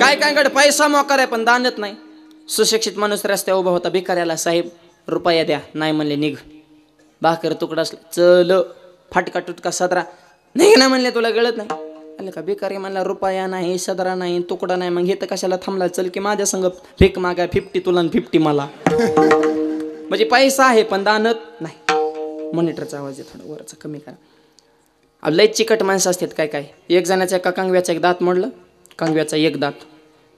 काय काय कडे पैसा मोकार आहे पण दानत नाही. सुशिक्षित माणूस रस्त्यावर उभा होता, भिकाऱ्याला साहेब रुपया द्या, नाही म्हणले निघ. भाकर तुकडा चल फाटका तुटका सदरा, निघ ना म्हणले तुला गळत नाही. आले का भिकारी म्हणला रुपया नाही, सदरा नाही, तुकडा नाही, मग हे तर कशाला थांबला, चल की माझ्या संग भीक मागा, 50 तुला 50 मला. म्हणजे पैसा आहे पण दानत नाही. मॉनिटरचा आवाज आहे थोडा वरचा कमी करा. लय चिकट माणसं असतात काय काय. एक जणाच्या एका कंगव्याचा एक दात मोडलं, कंगव्याचा एक दात.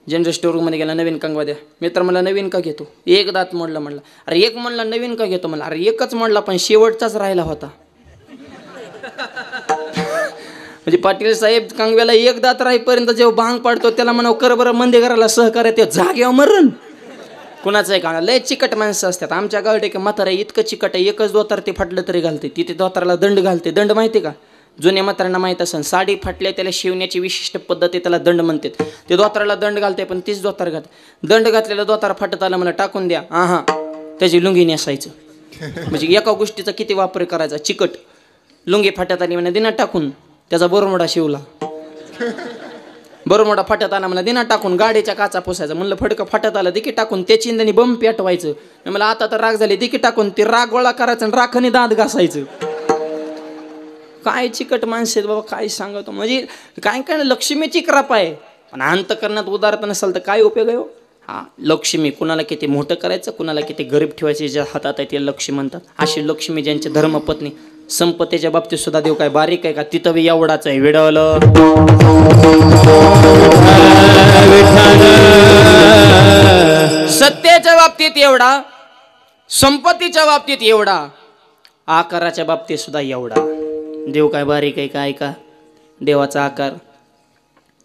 जनरल स्टोअरमध्ये गेला, नवीन कंगवा द्या. मित्र मला नवीन का घेतो, एक दात मोडला म्हणला. अरे एक म्हणला नवीन का घेतो म्हणला, अरे एकच मोडला पण शेवटचाच राहिला होता. म्हणजे पाटील साहेब कंगव्याला एक दात राहीपर्यंत जेव्हा भांग पाडतो त्याला म्हणाव कर बरं मंदी घराला सहकार्य, ते जागेवर मरण. कुणाचं आहे का, लय चिकट माणसं असतात. आमच्या गावात एक म्हातारा इतकं चिकट आहे, एकच दोतार ते फाटलं तरी घालते. तिथे दोताराला दंड घालते. दंड माहिती का, जुन्या म्हाताऱ्यांना माहीत असेल, साडी फाटल्या त्याला शिवण्याची विशिष्ट पद्धत आहे, त्याला दंड म्हणतात. ते दोताराला दंड घालते पण तीच दोतार घालते. दंड घातलेला दोतार फाटत आला मला टाकून द्या, हा त्याची लुंगी नेसायचं. म्हणजे एका गोष्टीचा किती वापर करायचा. चिकट लुंगी फाटत आली म्हणा दिना टाकून, त्याचा बरमोडा शिवला. बरमोडा फाटत आला मला दिना टाकून, गाडीच्या काचा पुसायचा. म्हणलं फडकं फाटत आलं दिकी टाकून, त्याची इंदानी बंब पेटवायचं. मला आता तर राग झाली, दिकी टाकून ते राग गोळा करायचं आणि राखणी दात घासायचं. काय चिकट माणसं आहेत बाबा, काय सांगतो. म्हणजे काय काय लक्ष्मीची कृपा आहे पण अंतकरणात उदारता नसेल तर काय उपयोग आहे. हा लक्ष्मी कुणाला किती मोठं करायचं, कुणाला किती गरीब ठेवायचे, ज्या हातात आहे ते लक्ष्मी म्हणतात. अशी लक्ष्मी ज्यांची धर्मपत्नी. संपत्तीच्या बाबतीत सुद्धा देव काय बारीक आहे का, तिथं बी एवढाच आहे. विडवलं सत्तेच्या बाबतीत एवढा, संपत्तीच्या बाबतीत एवढा, आकाराच्या बाबतीत सुद्धा एवढा. देव काय बारीक आहे काय का. देवाचा आकार.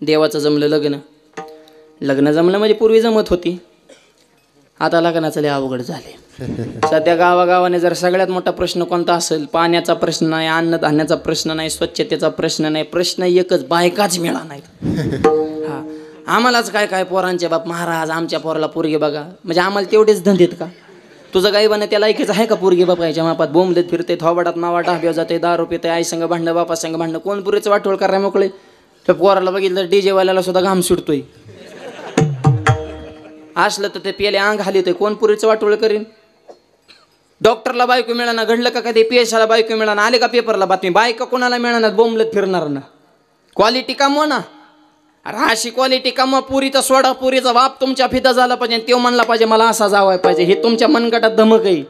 देवाचं जमलं लग्न. लग्न जमलं म्हणजे पूर्वी जमत होती, आता लग्नाचं लय अवघड झाले. सध्या गावागावाने जर सगळ्यात मोठा प्रश्न कोणता असेल, पाण्याचा प्रश्न नाही, अन्नधान्याचा प्रश्न नाही, स्वच्छतेचा प्रश्न नाही, प्रश्न एकच, बायकाच मिळा नाही. हा आम्हालाच काय काय पोरांचे बाप महाराज आमच्या पोराला पोरगी बघा. म्हणजे आम्हाला तेवढेच धंदेत का. तुझं गाईबाने त्याला ऐकायचं आहे का पोरगी बापायच्या मापात बोंबलेत फिरते, थोबाडात मावा डाब्यावर जाते, दारू पिते, आई संग भांडणं, बापा संग भांडणं, कोण पुरेचं वाटोळ करायला मोकळे. त्या पोराला बघितलं डीजे वाल्याला सुद्धा घाम सुटतोय. असलं तर ते पेले अंग हालितोय, कोण पुरेचं वाटोळ करीन. डॉक्टरला बायको मिळाना, घडलं का कधी पीएसआयला बायको मिळाना, आले का पेपरला बातमी बायका कोणाला मिळाना, बोंबलत फिरणार ना. क्वालिटी कमवा ना. अरे अशी क्वालिटी कमवा, पुरीचा सोडा, पुरीचा बाप तुमच्या फिदा झाला पाहिजे, तो म्हणला पाहिजे मला असा जावाय पाहिजे. हे तुमच्या मनगटात धमक आहे.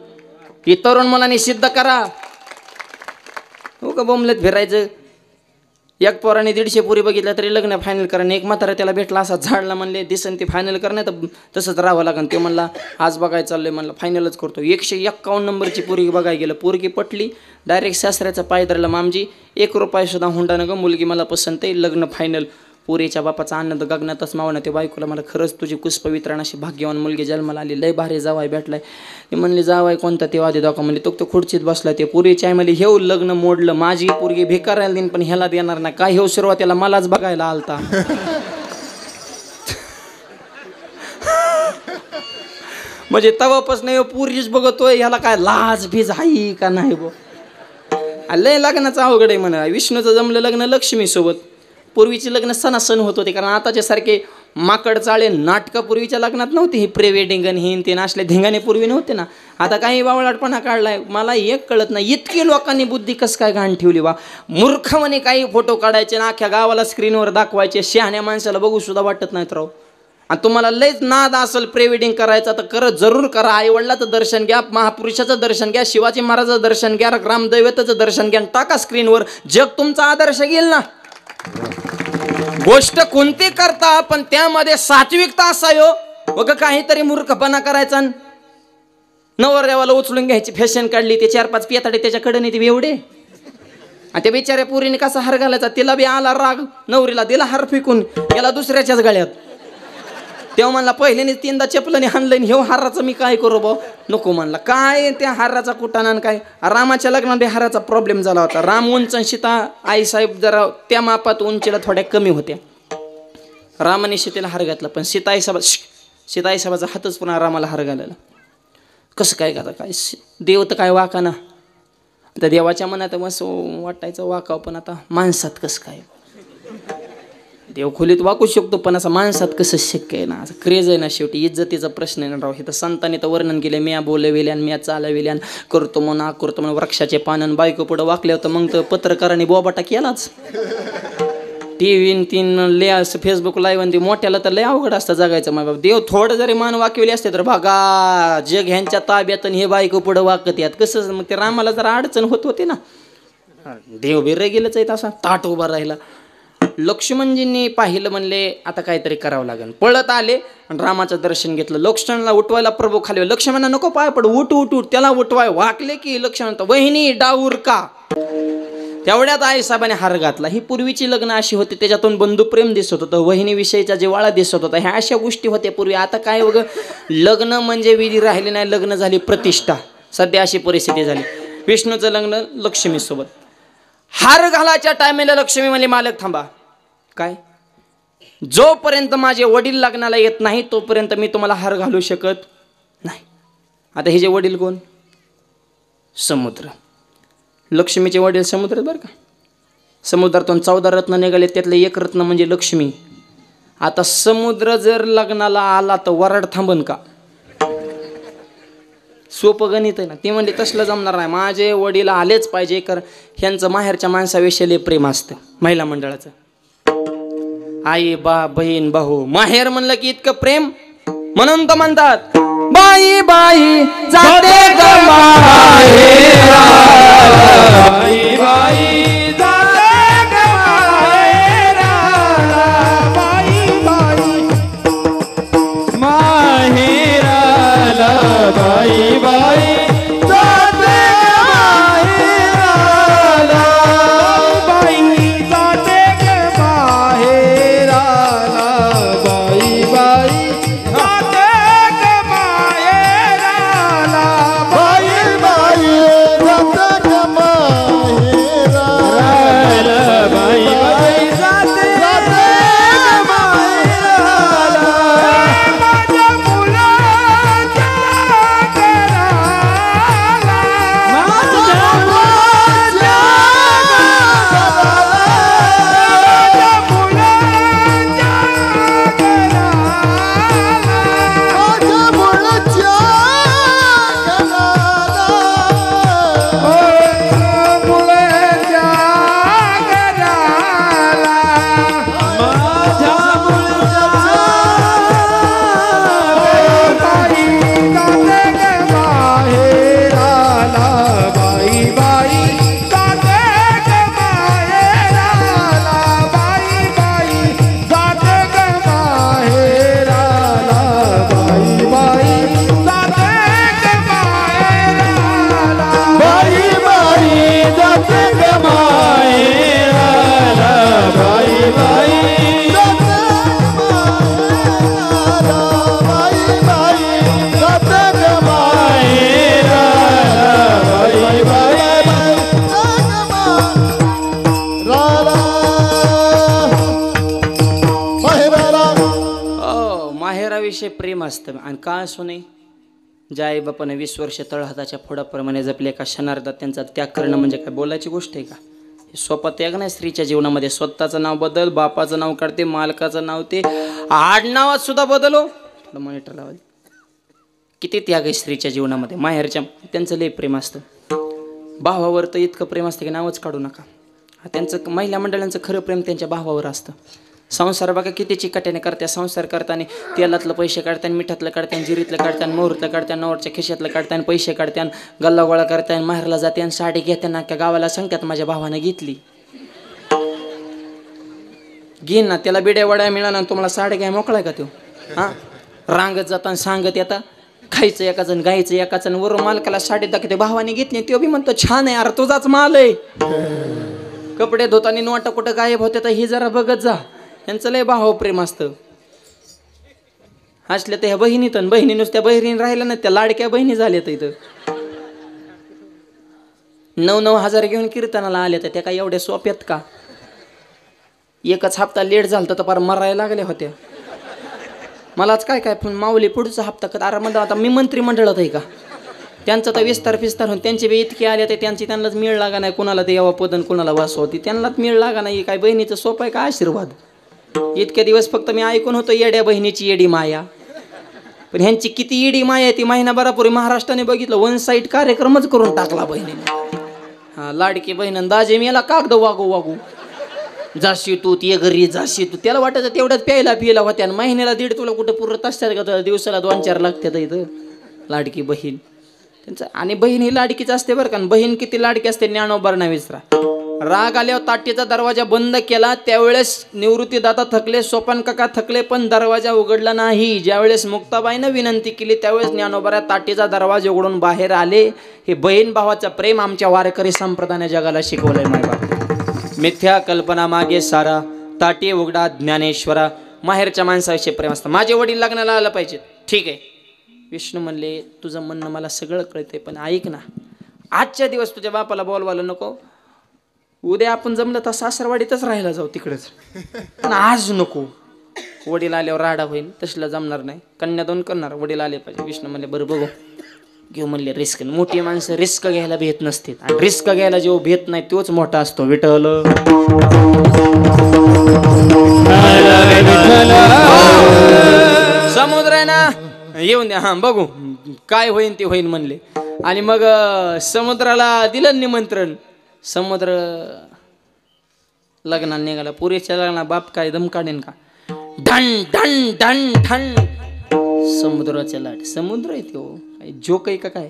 ही तरुण मुलांनी सिद्ध करा. हो का बोंबलत फिरायचं. एक पोराने 150 पुरी बघितल्या तरी लग्न फायनल करा. एक म्हातारा त्याला भेटला असा झाडला, म्हणले दिसन ती फायनल करणे तर तसंच राहावं लागेल. ते म्हणला आज बघायला चाललंय, म्हणलं फायनलच करतो. 151 नंबरची पोरगी बघायला गेलं, पोरगी पटली, डायरेक्ट सासऱ्याचा पाय धरला, मामजी 1 रुपया सुद्धा हुंडा न ग, मुलगी मला पसंत आहे, लग्न फायनल. पोरीच्या बापाचा आनंद गगनातच मावना. ते बायकोला मला खरंच तुझी पुष्पवित्राण अशी भाग्यवान मुलगी जन्माला आली, लय भारी जावाय भेटलाय. ते म्हणले जावाय कोणता, ते वादी दाखवा. म्हणजे तो खुर्चीत बसला. ते पोरीच्या आई म्हणले हेव लग्न मोडलं, माझी पोरगी भिकारायला देईन पण ह्याला देणार नाही. काय हेव सुरुवातीला मलाच बघायला आलता. म्हणजे तवापासून पोरीच बघतोय, ह्याला काय लाज बीज आहे का नाही बो. लय लग्नाचं अवघड आहे म्हणा. विष्णूचं जमलं लग्न लक्ष्मी सोबत. पूर्वीचे लग्न सणासण होत होते, कारण आताच्या सारखे माकड चाळे नाटकं पूर्वीच्या लग्नात नव्हती. ही प्री वेडिंग आणि हिन ते असले धिंगाणे पूर्वी नव्हते ना. आता काही बावळाटपणा काढलाय. मला एक कळत नाही, इतकी लोकांनी बुद्धी कसं काय घाण ठेवली बा. मूर्खपणे काही फोटो काढायचे ना, अख्ख्या गावाला स्क्रीनवर दाखवायचे. शहाण्या माणसाला बघू सुद्धा वाटत नाहीत राव. आणि तुम्हाला लयच नाद असेल प्री वेडिंग करायचा तर करत जरूर करा. आईवडिलाचं दर्शन घ्या, महापुरुषाचं दर्शन घ्या, शिवाजी महाराजाचं दर्शन घ्या, ग्रामदैवताचं दर्शन घ्या, टाका स्क्रीनवर. जग तुमचा आदर्श घेईल ना. गोष्ट कोणती करता पण त्यामध्ये सात्विकता असायो. बघ काहीतरी मूर्खपणा करायचा, नवरदेवाला उचलून घ्यायची फॅशन काढली, ते 4-5 पियाताडे त्याच्याकडे नाही ते एवढे. आणि त्या बिचाऱ्या पुरीने कसा हार घालायचा, तिला बी आला राग, नवरीला दिला हार फेकून, गेला दुसऱ्याच्याच गळ्यात. तेव्हा म्हणला पहिल्याने 3दा चपलाने हाणलं, हे हाराचं मी काय करू भाऊ. नको म्हणला. काय त्या हाराचा कुटाणा काय. रामाच्या लग्नात हाराचा प्रॉब्लेम झाला होता. राम उंच, सीता आईसाहेब जरा त्या मापात उंचीला थोड्या कमी होत्या. रामाने सीतेला हार घातला, पण सीता आईसाहेबाचा हातच पुन्हा रामाला हार घालायला. कसं काय का काय देव तर काय वाका ना. आता देवाच्या मनात मस्त वाटायचं वाकाव, पण आता माणसात कसं काय. देव खोलीत वाकू शकतो, पण असं माणसात कसं शक्य आहे ना, असं क्रेज आहे ना. शेवटी इज्जतीचा प्रश्न आहे ना राव. हे तर संतांनी तर वर्णन केले, म्या बोलविल्यान म्या चालविल्यान करतो म्हणून करतो म्हणून वृक्षाचे पानन बायको पुढं वाकले होतं. मग तर पत्रकारांनी बोबाटा केलाच. टीव्ही तीन ले असं फेसबुक लाईव्ह आणि मोठ्याला तर लय अवघड असतं जगायचं. माय बाबा देव थोडं जरी मान वाकवली असते तर बघा जग ह्यांच्या ताब्यात आणि हे बायको पुढं वाकत यात कसं. मग ते रामाला जरा अडचण होत होती ना. देव बिर गेलंच आहे असा ताट उभा राहिला. लक्ष्मणजींनी पाहिलं, म्हणले आता काहीतरी करावं लागेल. पळत आले आणि रामाचं दर्शन घेतलं. लक्ष्मणला उठवायला प्रभू खाली, लक्ष्मणा नको पाय पड, उठ उठ उठ. त्याला उठवाय वाकले की लक्ष्मण वहिनी डाऊर का. तेवढ्यात आईसाहेबाने हार घातला. ही पूर्वीची लग्न अशी होती, त्याच्यातून बंधुप्रेम दिसत होतं, वहिनीविषयीचा जिव्हाळा दिसत होता. ह्या अशा गोष्टी होत्या पूर्वी. आता काय बघ, लग्न म्हणजे विधी राहिली नाही, लग्न झाली प्रतिष्ठा. सध्या अशी परिस्थिती झाली. विष्णूचं लग्न लक्ष्मीसोबत. हार घालायच्या टायमेला लक्ष्मी म्हणली मालक थांबा. काय, जोपर्यंत माझे वडील लग्नाला येत नाही तोपर्यंत मी तुम्हाला हार घालू शकत नाही. आता हे जे वडील कोण, समुद्र. लक्ष्मीचे वडील समुद्र बरं का. समुद्रातून 14 रत्न निघाले, त्यातले एक रत्न म्हणजे लक्ष्मी. आता समुद्र जर लग्नाला आला तर वराड थांबन का. सोपं गणित आहे ना. ती म्हणली तसलं जमणार नाही, माझे वडील आलेच पाहिजे, कारण ह्यांचं माहेरच्या माणसाविषयी प्रेम असतं महिला मंडळाचं. आई बा बहीण भाऊ माहेर म्हणलं की इतकं प्रेम, म्हणून तर म्हणतात बाई बाई जाते ग माहेरा, बाई बाई जाते ग माहेरा, बाई बाई माहेराला, बाई बाई जाते माहेराला, बाई जाते ग माहेराला, बाई बाई जाते ग माहेराला, बाई बाई जाते ग माहेराला, बाई बाई जाते ग माहेराला, माझ्या मुलाच्या घराला, माझ्या मुलाच्या माहेराविषयी प्रेम असतं. आणि का असू नये, ज्या आई बापाने 20 वर्ष तळहाताच्या फोडाप्रमाणे जपले, एका क्षणार्धात त्यांचा त्याग करणं म्हणजे काय बोलायची गोष्ट आहे का. सोपा त्याग नाही स्त्रीच्या जीवनामध्ये. स्वतःचं नाव बदल, बापाचं नाव काढते, मालकाचं नाव ते आडनावात सुद्धा बदलो. मॉनिटर लावा. किती त्याग आहे स्त्रीच्या जीवनामध्ये. माहेरच्या त्यांचं लय प्रेम असतं. भावावर तर इतकं प्रेम असतं की नावच काढू नका. त्यांचं महिला मंडळांचं खरं प्रेम त्यांच्या भावावर असतं. संसार बघा किती चिकाट्याने करत्या. संसार करताना तेलातलं पैसे काढताना, मिठातलं काढताना, जिरीतलं काढताना, मोहरीतलं काढताना, नवरच्या खिशातलं काढताना, पैसे काढताना, गल्ला गोळा करताना, माहेरला जाते आणि साडी घेताना अख्ख्या गावाला सांगतात माझ्या भावानं घेतली. घेईन ना, त्याला बिड्या वड्या मिळाला तुम्हाला साड्या घ्या मोकळा का तो. हां, रांगत जाताना सांगत येता, खायचं एकाचं गायचं एकाचं, वरून मालकाला साडी दाखवते भावाने घेतली. तो बी म्हणतो छान आहे, अरे तुझाच माल आहे. कपडे धुताना नोटा कुठं गायब होते तर हे जरा बघत जा. यांचं लय भाव प्रेम असतं. असल्या तर ह्या बहिणीत, बहिणी नुसत्या बहिणी राहिल्या ना, त्या लाडक्या बहिणी झाल्या तर इथं 9-9 हजार घेऊन कीर्तनाला आल्या तर त्या काय एवढ्या सोप्यात का. एकच हप्ता लेट झाला तर पार मरायला लागल्या होत्या. मलाच काय काय पण माऊली पुढचा हप्ता का आरामात. आता मी मंत्रिमंडळात आहे का. त्यांचं तर विस्तार होऊन त्यांचे बी इतके आले ते त्यांनाच मिळ लागा नाही. कुणाला ते यावा पदन कुणाला वास होती, त्यांनाच मिळ लागा नाही. काय बहिणीचं सोपं आहे का आशीर्वाद. इतक्या दिवस फक्त मी ऐकून होतो येड्या बहिणीची येडी माया, पण ह्यांची किती येडी माया आहे ती महिनाभरापूर्वी महाराष्ट्राने बघितलं. वन साईड कार्यक्रमच करून टाकला बहिणीने. हा, लाडकी बहीण दाजे मेला कागद वागू वागू, जाशी तू ते घरी जाशी तू. त्याला वाटायचं तेवढ्याच प्यायला पियला होत्या, आणि महिन्याला 1.5 तुला कुठे पुरत असतात का, दिवसाला 2-4 लागतात इथं. लाडकी बहीण त्यांचं, आणि बहीण ही लाडकीच असते बरं का. बहीण किती लाडकी असते ज्ञानोबांना विचारा. राग आल्यावर ताटीचा दरवाजा बंद केला त्यावेळेस निवृत्तीदाता थकले, सोपान काका थकले, पण दरवाजा उघडला नाही. ज्यावेळेस मुक्ताबाईनं विनंती केली त्यावेळेस ज्ञानोबा ताटीचा दरवाजा उघडून बाहेर आले. हे बहीण भावाचं प्रेम आमच्या वारकरी संप्रदायाने जगाला शिकवलंय. मायबाप मिथ्या कल्पना मागे सारा, ताटी उघडा ज्ञानेश्वरा. माहेरच्या माणसाविषयी प्रेम असतं. माझे वडील लग्नाला आलं पाहिजे, ठीक आहे. विष्णू म्हणले तुझं म्हणणं मला सगळं कळतंय, पण ऐक ना, आजच्या दिवस तुझ्या बापाला बोलवायला नको, उद्या आपण जमलं तर सासरवाडीतच राहायला जाऊ तिकडेच, पण आज नको. वडील आल्यावर राडा होईल, तसला जमणार नाही, कन्यादान करणार, वडील आले पाहिजे. विष्णू म्हणले बरं बघू, घेऊ म्हणले रिस्क. मोठी माणसं रिस्क घ्यायला भेट नसते, आणि रिस्क घ्यायला जो भेट नाही तोच मोठा असतो. विठ्ठल समुद्र आहे ना, येऊन द्या, हा बघू काय होईन ते होईन म्हणले. आणि मग समुद्राला दिलं निमंत्रण. समुद्र लग्नाला निघाला. पुरीच्या लग्नाला बाप काय दम काढेन का, ढन ढन ढन ढन. समुद्राच्या लाट, समुद्र आहे तो, काही जोक आहे का काय.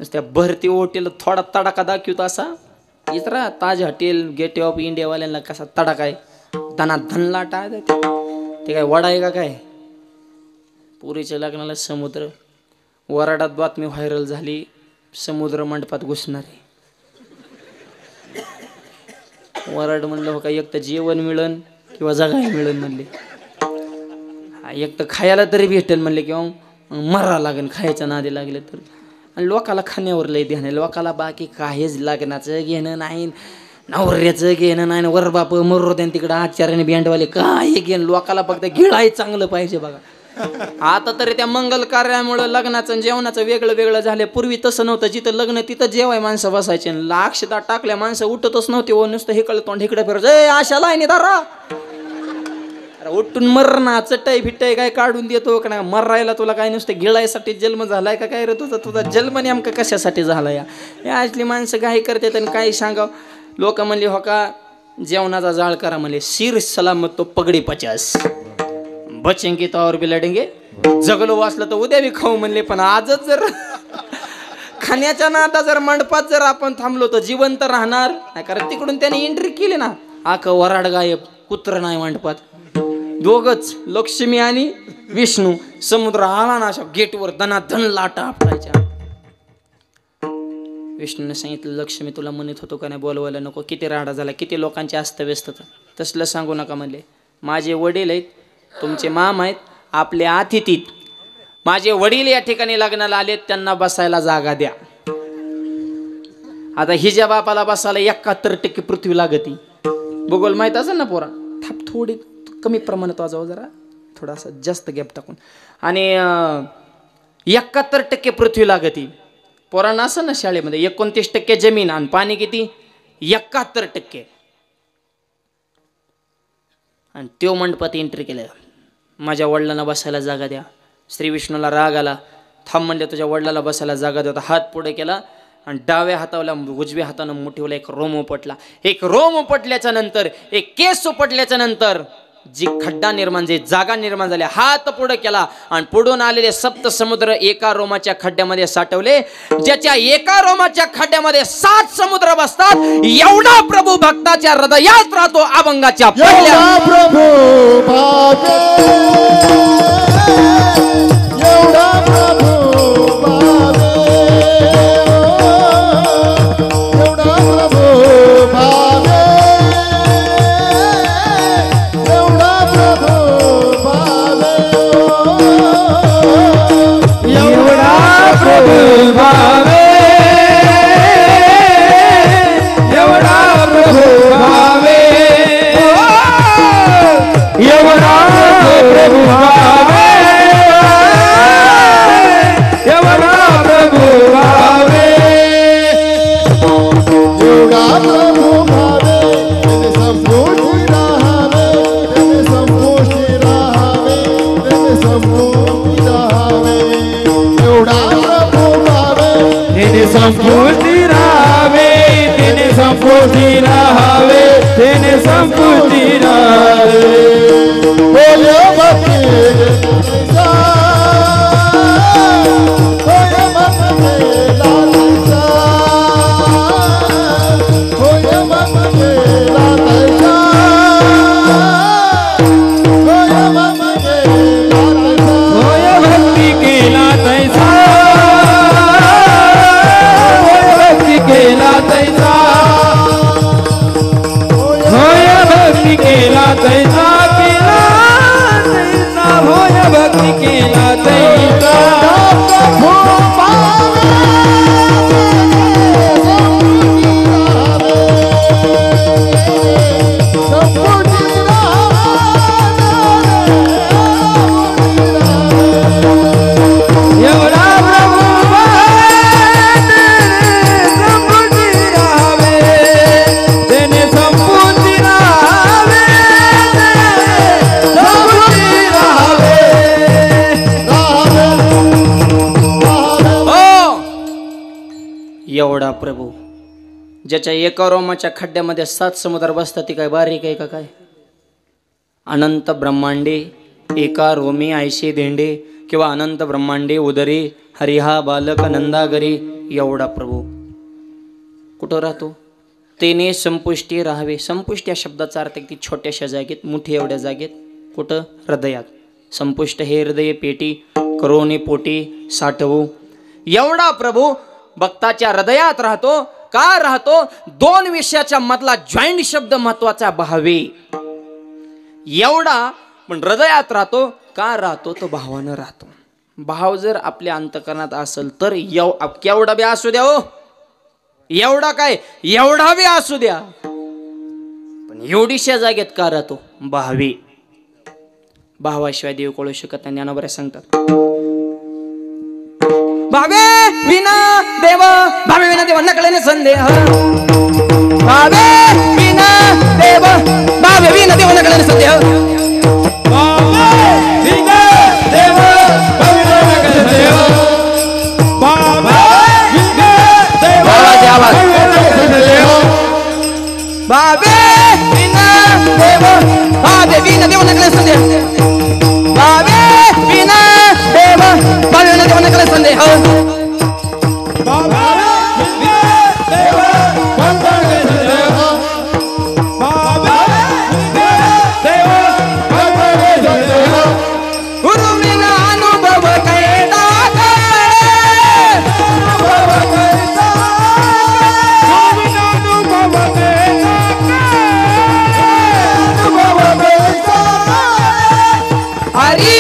नुसत्या भरती ओटेल थोडा तडाखा दाखवतो असा. इतरा ताज हॉटेल गेट ऑफ इंडियावाल्यांना कसा तडाखा आहे, धना धन लाटा आहे ते काय वडा आहे का काय. पुरीच्या लग्नाला समुद्र. वराडात बातमी व्हायरल झाली, समुद्र मंडपात घुसणारे. वराड म्हणलं हो का, एक तर जेवण मिळन किंवा जगाय मिळन म्हणले, एक तर खायला तरी भेटेल म्हणले, किंवा मरा लागेल खायच्या नादी लागले तर. आणि लोकाला खाण्यावर लय ध्यान आहे. लोकाला बाकी काहीच लग्नाचं घेणं नाही, नवऱ्याचं घेणं नाही, वर बाप मरो द्या तिकडं आचार्याने बँडवाले काय घेणं. लोकाला फक्त गिळाय चांगलं पाहिजे बघा. आता तरी त्या मंगल कार्यामुळे लग्नाचं जेवणाचं वेगळं वेगळं झालं. पूर्वी तसं नव्हतं, जिथं लग्न तिथं जेवाय माणसं बसायचे. अक्षता टाकल्या माणसं उठतच नव्हते, व नुसतं हिकडं तोंड हिकडं फिरायचं, आशा लाईनी दारा उठून मर ना, चटई फिटई काय काढून देतो का नाही. मरायला तुला काय नुसतं गिळायसाठी जन्म झालाय का काय रे तुझा. तुझा जन्म नेमका कशासाठी झाला. या असली माणसं काही करतात आणि काही सांगाव. लोक म्हणले हो का जेवणाचा जाळ करा म्हणले, शिर सलामत तो पगडी 50 बचेंगे तो और भी लढेंगे. जगलो वाचलं तर उद्या बी खाऊ म्हणले. पण आजच जर खाण्याच्या नादात जर मंडपात जर आपण थांबलो तर जिवंत राहणार नाही. कारण तिकडून त्याने एंट्री केली ना, आख वराड गायब, कुत्र नाही मंडपात, दोघच लक्ष्मी आणि विष्णू. समुद्र आला ना अशा गेटवर धनाधन लाटा आपटायच्या. विष्णूने सांगितलं लक्ष्मी तुला म्हणत होतो का नाही बोलवायला नको, किती राडा झाला, किती लोकांचे अस्तव्यस्त. तसलं सांगू नका म्हणले. माझे वडील आहेत, तुमचे माम आहेत, आपले अतिथी. माझे वडील या ठिकाणी लग्नाला आलेत, त्यांना बसायला जागा द्या. आता हिच्या बापाला बसायला 71% पृथ्वी लागती. भूगोल माहित असेल ना पोरा. थाप थोडी कमी प्रमाणात वाजवा जरा, थोडासा जास्त गॅप टाकून. आणि 71% पृथ्वी लागती. पोरांना असं ना शाळेमध्ये 29% जमीन आणि पाणी किती 71%. आणि त्यो मंडपात एंट्री केलं. माझ्या वडिलांना बसायला जागा द्या. श्री विष्णूला राग आला. थांब म्हणले, तुझ्या वडिलाला बसायला जागा द्या. हात पुढे केला आणि डाव्या हाताला उजव्या हातानं मुठीवला एक रोम उपटला. एक रोम उपटल्याच्या नंतर, एक केस उपटल्याच्या नंतर जी खड्डा निर्माण झाली, जागा निर्माण झाली, हात पुढे केला आणि पुढून आलेले सप्त समुद्र एका रोमाच्या खड्ड्यामध्ये साठवले. ज्याच्या एका रोमाच्या खड्ड्यामध्ये 7 समुद्र बसतात, एवढा प्रभू भक्ताच्या हृदयात राहतो अभंगाच्या पहिल्या. प्रभू भावे एवढा प्रभू भावे, एवढा प्रभू भावे, एवढा प्रभू भावे, एवढा प्रभू भावे, एवढा प्रभू भावे, एवढा संपूर्ती राहावे, तेने संपूर्ती राहावे, तेने संपूर्ती राहावे. होय भक्ती तैसा, होय भक्ती तैसा, होय भक्ती तैसा, होय भक्ती तैसा, होय भक्ती केला तैसा, होय भक्ती केला तैसा, होय भक्ती केला तैसा, केला तैसा, होय भक्ती केला तैसा. एवढा प्रभू संपूर्ती राहावे, तेने संपूर्ती राहावे, संपूर्ती राहावे. हो एवढा प्रभू ज्याच्या एका रोमाच्या खड्ड्यामध्ये 7 समुद्र बसतात, ती काय बारीक आहे का काय? अनंत ब्रह्मांडे एका रोमी ऐशी धेंडे, किंवा अनंत ब्रह्मांडे उदरे हरिहा बालक नंदागरी. एवढा प्रभू कुठं राहतो? तेने संपुष्टी राहावे. संपुष्टी या शब्दाचा अर्थ ती छोट्याशा जागेत, मुठी एवढ्या जागेत. कुठं? हृदयात. संपुष्ट हे हृदय पेटी, करोनी पोटी साठवू. एवढा प्रभू भक्ताच्या हृदयात राहतो. का राहतो? 2 विषयाच्या मधला जॉईंट शब्द महत्वाचा, भावे. एवढा पण हृदयात राहतो. का राहतो? तो भावानं राहतो. भाव जर आपल्या अंतकरणात असेल तर केवढा बी असू द्या हो, एवढा काय एवढा बी असू द्या, पण एवढीशा जागेत का राहतो? भावे. भावाशिवाय देव कळू शकत नाही. ज्ञानोबा सांगतात, भावे विना देव, भावे विना देव नकळेने संदेह. भावे विना देव, भावे विना देव नकळेने संदेह. भावे विना देव, भावे विना देव नकळे संदेह. भावे विना देव, भावे विना देव नकळे संदेह. गुरु विना अनुभव कैसा हरी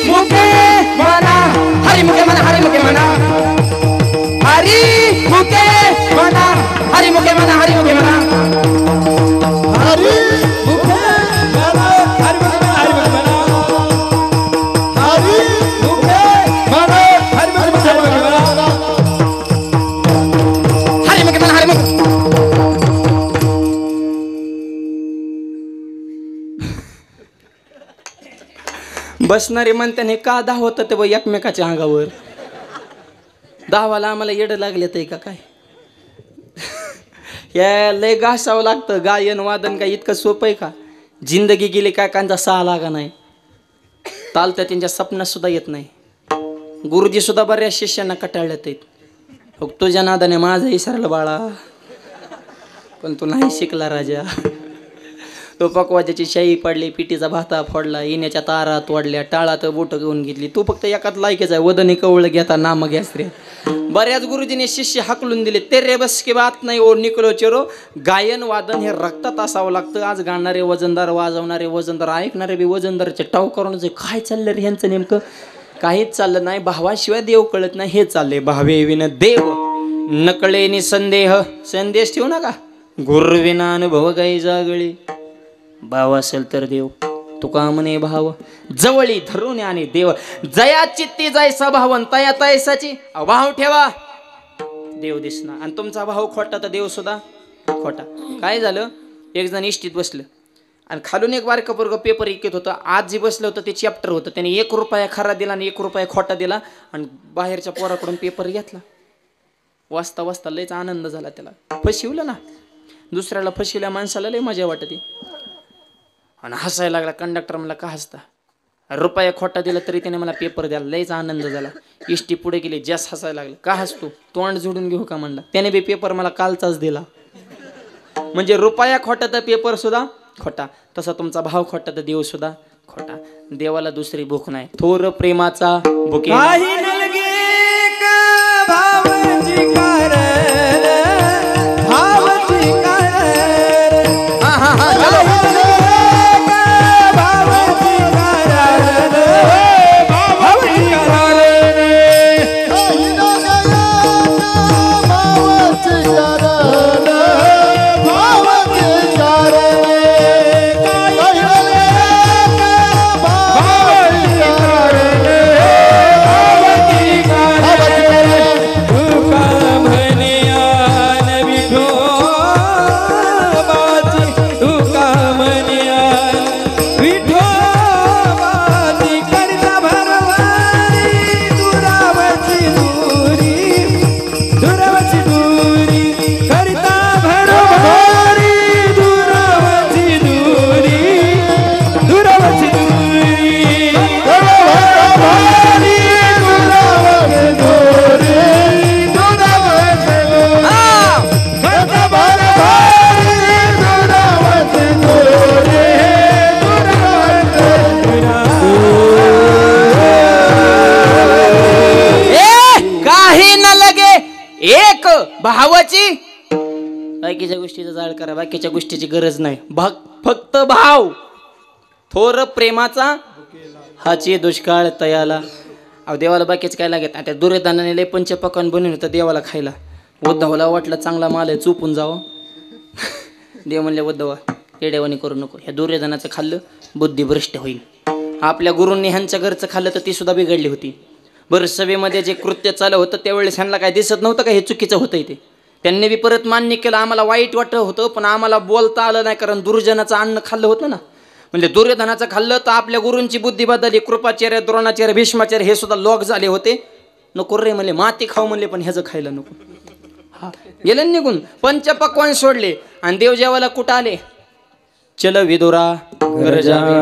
मुखे मना, हरी मुखे मना, हरी मुखे मना, हरी मुखे मना, हरी मुखे मना, हरी मुखे मना, हरी मुखे मना, हरि मुखे मना, हरि मुखे मना, हरी मुखे मना, हरि मुखे मना, हरी मुखे मना, हरी मुखे. बसणारे म्हणते का धावत ते एकमेकाच्या अंगावर. धावाला आम्हाला येडं लागले ते का काय? या लय घासावं लागतं. गायन वादन काय इतकं सोपं आहे का? जिंदगी गेली काय कांचा सहा लागा नाही. तालत्या त्यांच्या सपनात सुद्धा येत नाही. गुरुजी सुद्धा बऱ्याच शिष्यांना कटाळल्यात आहेत. तुझ्या नादाने माझं विसरलं बाळा, पण तू नाही शिकला राजा. तो पकवाच्याची शाई पडली, पिटीचा भाता फोडला, येण्याच्या तारा तोडल्या, टाळात बोट घेऊन घेतली. तू फक्त एकात लायकेच आहे, वदनी कवळ घेता नाम घ्यास रे. बऱ्याच गुरुजीने शिष्य हाकलून दिले. तेरे बस की बात नाही ओ निकलो चेरो. गायन वादन हे रक्तात असावं लागतं. आज गाणारे वजनदार, वाजवणारे वजनदार, ऐकणारे बी वजनदारचे टाव करून काय चाललं रे ह्यांचं नेमकं? काहीच चाललं नाही. भावाशिवाय देव कळत नाही हे चालले. भावे विन देव नकळे नि संदेह. संदेश ठेवू नका. गुरुविना अनुभव काही जागळे. भाव असेल तर देव. तुका म्हणे भाव जवळी धरून आणि देव. जया चित्ती जायसा भावन तया तैसाची. भाव ठेवा देव दिसणार. आणि तुमचा भाव खोटा तर देव सुद्धा खोटा. काय झालं? एक जण इष्टीत बसलं आणि खालून एक बारकं पोरगं पेपर इकत होतं. आज जे बसलं होतं ते चॅप्टर होतं. त्याने 1 रुपया खरा दिला आणि 1 रुपया खोटा दिला आणि बाहेरच्या पोराकडून पेपर घेतला. वाचता वाचता लयच आनंद झाला त्याला. फसवलं ना, दुसऱ्याला फसवल्या माणसाला लय मजा वाटते. आणि हसायला लागला. कंडक्टर म्हणला का हसता? रुपया खोटा दिला तरी त्याने मला पेपर द्याला. लयच आनंद झाला. इष्टी पुढे गेली, जास्त हसायला लागला. का हसतो? तोंड जोडून घेऊ का म्हणला. त्याने बी पेपर मला कालचाच दिला. म्हणजे रुपया खोटा तर पेपर सुद्धा खोटा. तसा तुमचा भाव खोटा तर देव सुद्धा खोटा. देवाला दुसरी भूक नाही. थोर प्रेमाचा भुके काही नलगे का भावची कारण, भावची कारण. हा हा हा चलो. भावाची बाकीच्या गोष्टीचा जाळ करा, बाकीच्या गोष्टीची गरज नाही. फक्त भाव. थोर प्रेमाचा हाची दुष्काळ तयाला. अहो देवाला बाकीच काय लागत. आता दुर्योधनाने लय पंचपक्वान्न बनवून होतं देवाला खायला. उद्धवला वाटलं चांगला माल आहे चुपून जावं. देव म्हणले उद्धवा येडेवानी करू नको. ह्या दुर्योधनाचं खाल्लं बुद्धिभ्रष्ट होईल. आपल्या गुरूंनी ह्यांच्या घरचं खाल्लं तर ती सुद्धा बिघडली होती. बरं सभेमध्ये जे कृत्य चालू होतं त्यावेळेस ह्यांना काय दिसत नव्हतं का हे चुकीचं होतं ते. त्यांनी बी परत मान्य केलं. आम्हाला वाईट वाटत होतं पण आम्हाला बोलता आलं नाही कारण दुर्जनाचं अन्न खाल्लं होतं ना. म्हणजे दुर्योधनाचं खाल्लं तर आपल्या गुरूंची बुद्धी बदलली. कृपाचार्य, द्रोणाचार्य, भीष्माचार्य हे सुद्धा लॉक झाले होते. नको रे म्हणले, माती खाऊ म्हणले पण ह्याचं खायला नको. हा गेले निघून. पंचपक्वान्न सोडले आणि देव जेवायला कुठं आले? चल विदुरा घर जावे.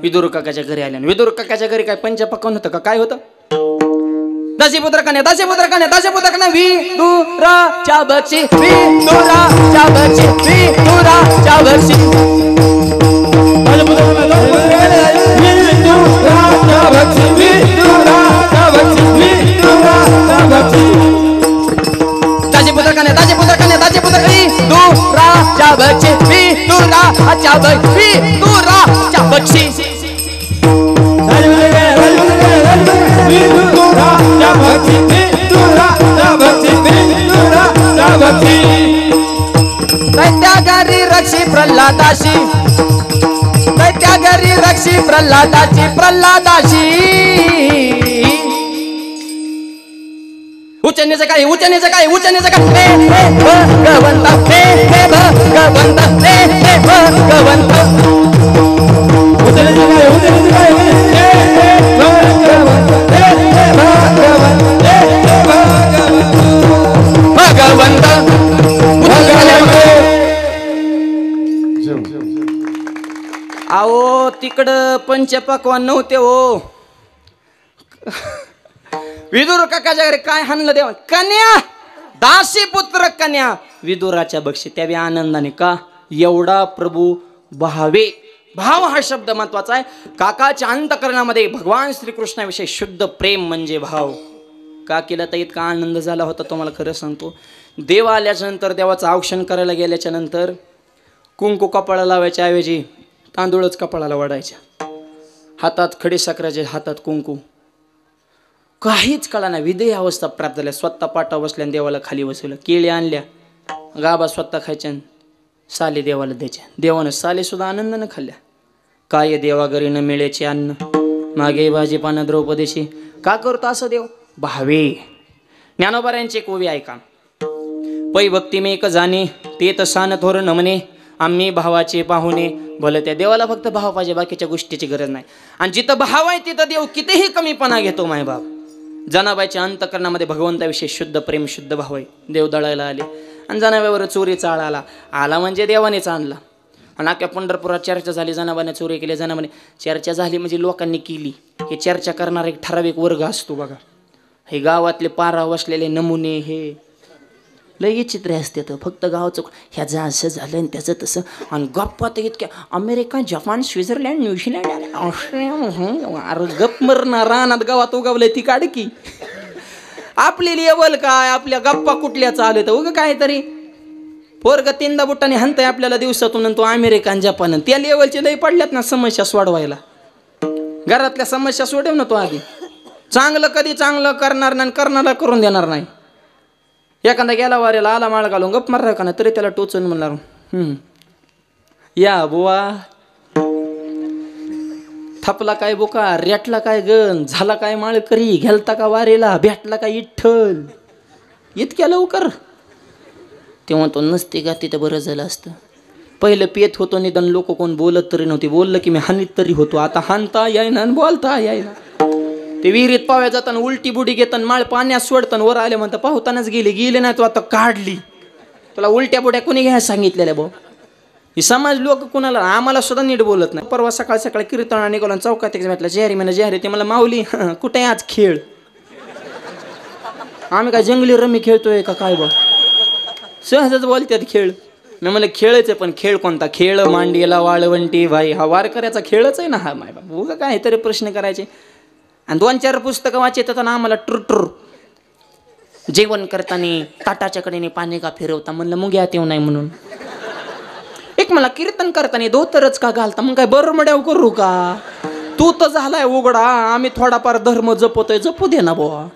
विदुर काकाच्या घरी आले. विदुर काकाच्या घरी काय पंचपक्वान्न होतं का? काय होतं? दासीपुत्र कन्या, दासीपुत्र कन्या, दासीपुत्र कन्या. विदुराच्या बक्षी, विदुराच्या बक्षी, विदुराच्या बक्षी. दासीपुत्र कन्या, दासीपुत्र कन्या, दासीपुत्र विदुराच्या बक्षी, विदुराच्या बक्षी, विदुराच्या बक्षी. दैत्या घरी रक्षी प्रल्हादाशी, दैत्या घरी रक्षी प्रल्हादाची, प्रल्हादाशी. उचनेचं काय, उचनेचं काय, उचनेचं काय. हे भगवंत, हे भगवंत, हे भगवंत. उचनेचं काय, उचनेचं काय, हे भगवंत, भगवंत, भगवंत. आओ तिकडं पंचपक्वान्न नव्हते हो. विदुर काकाच्या घरी काय हाणलं देवा? कन्या, दासीपुत्र कन्या विदुराच्या बक्षी. त्या बी आनंदाने. का? एवढा प्रभू भावे. भाव हा शब्द महत्वाचा आहे. काकाच्या अंतःकरणामध्ये भगवान श्रीकृष्णाविषयी शुद्ध प्रेम म्हणजे भाव. का केला तर इतका आनंद झाला होता तुम्हाला खरं सांगतो. देव आल्याच्या नंतर देवाचं औक्षण करायला गेल्याच्या नंतर कुंकू कपाळाला लावायच्या ऐवजी तांदूळच कपाळाला वाढायच्या. हातात खडीसाखराचे, हातात कुंकू. काहीच कळा नाही. विदेह अवस्था प्राप्त झाल्या. स्वतः पाटा बसल्या देवाला खाली बसवलं. केळी आणल्या, गाबा स्वतः खायच्या, साले देवाला द्यायच्या. देवानं साले सुद्धा आनंदानं खाल्ल्या. काय देवा घरी न मिळायचे अन्न, मागे भाजीपानं द्रौपदेशी. का करतो असं देव? भावे. ज्ञानोबाऱ्यांची एक ओवी ऐका. पै भक्ती मे एक जाणे, ते तर सान थोर नमने, आम्ही भावाचे पाहुणे. भलं त्या देवाला फक्त भाव पाहिजे, बाकीच्या गोष्टीची गरज नाही. आणि जिथं भाव आहे तिथं देव कितीही कमीपणा घेतो माय बाप. जनाबाईच्या अंतकरणामध्ये भगवंताविषयी शुद्ध प्रेम शुद्ध भाव आहे. देव दळायला आले आणि जनाबाईवर चोरीचा आळा आला म्हणजे देवानेच आणला. आणि अख्ख्या पंढरपुरात चर्चा झाली, जनाबाने चोरी केली. जनाबाने चर्चा झाली म्हणजे लोकांनी केली. हे चर्चा करणारा एक ठराविक वर्ग असतो बघा. हे गावातले पारा वसलेले नमुने हे लई चित्रे असतात. फक्त गावचं ह्याचं असं झालं आणि त्याचं तसं. आणि गप्पा तर इतक्या America, Japan, Switzerland, New Zealand, Australia. अरे गप मरणार रानात गावात उगवलंय ती काढकी. आपली लेवल काय, आपल्या गप्पा कुठल्या चालू तर उगं काहीतरी पोरग 3 बुटाने हनताय आपल्याला दिवसातून आणि तो अमेरिका आणि जपान. त्या लेवलचे लई पडल्यात ना समस्या सोडवायला. घरातल्या समस्या सोडव ना तो आधी. चांगलं कधी चांगलं करणार नाही, करणारा करून देणार नाही. एखादा गेला वाऱ्याला आला माळ घालून गप मारला का ना तरी त्याला टोचून म्हणणार या बुवा. थपला काय बोका, रेटला काय गण, झाला काय माळकरी, घालता का वारेला, भेटला का इठ्ठल. इतक्या लवकर तेव्हा तो नसते का तिथं बरं झालं असतं. पहिलं पेत होतो निदान लोक कोण बोलत तरी नव्हती. बोललं की मी हानीत तरी होतो. आता हानता यायना आणि बोलता यायना. ते विहिरीत पाव्या जाताना उलटी बुडी घेताना माळ पाण्यात सोडताना वर आले म्हणता पाहतानाच गेले नाही तो आता काढली. तुला उलट्या बुड्या कोणी घ्यायला सांगितलेल्या भाऊ. ही समाज लोक कुणाला आम्हाला सुद्धा नीट बोलत नाही. परवा सकाळ सकाळी कीर्तना निघाला चौकात एक भेटला जेहरी म्हणा जेहरी. ते मला माऊली कुठे आज खेळ. आम्ही काय जंगली रमी खेळतोय का काय बा. सहजच बोलतात खेळ. मी म्हणलं खेळच आहे पण खेळ कोणता. खेळ मांडीला वाळवंटी भाई हा वारकऱ्याचा खेळच आहे ना हा. माय बाबा उगा काय तरी प्रश्न करायचे. आणि 2-4 पुस्तकं वाचत ना आम्हाला टुरटुर. जेवण करताना ताटाच्या कडेने पाणी का फिरवता. म्हणलं मुग्यात येऊ नाही म्हणून. एक मला कीर्तन करताना धोतरच का घालता. मग काय बरं मड्याव करू का. तू तर झालाय उघडा. आम्ही थोडाफार धर्म जपतोय जपू दे ना बुवा.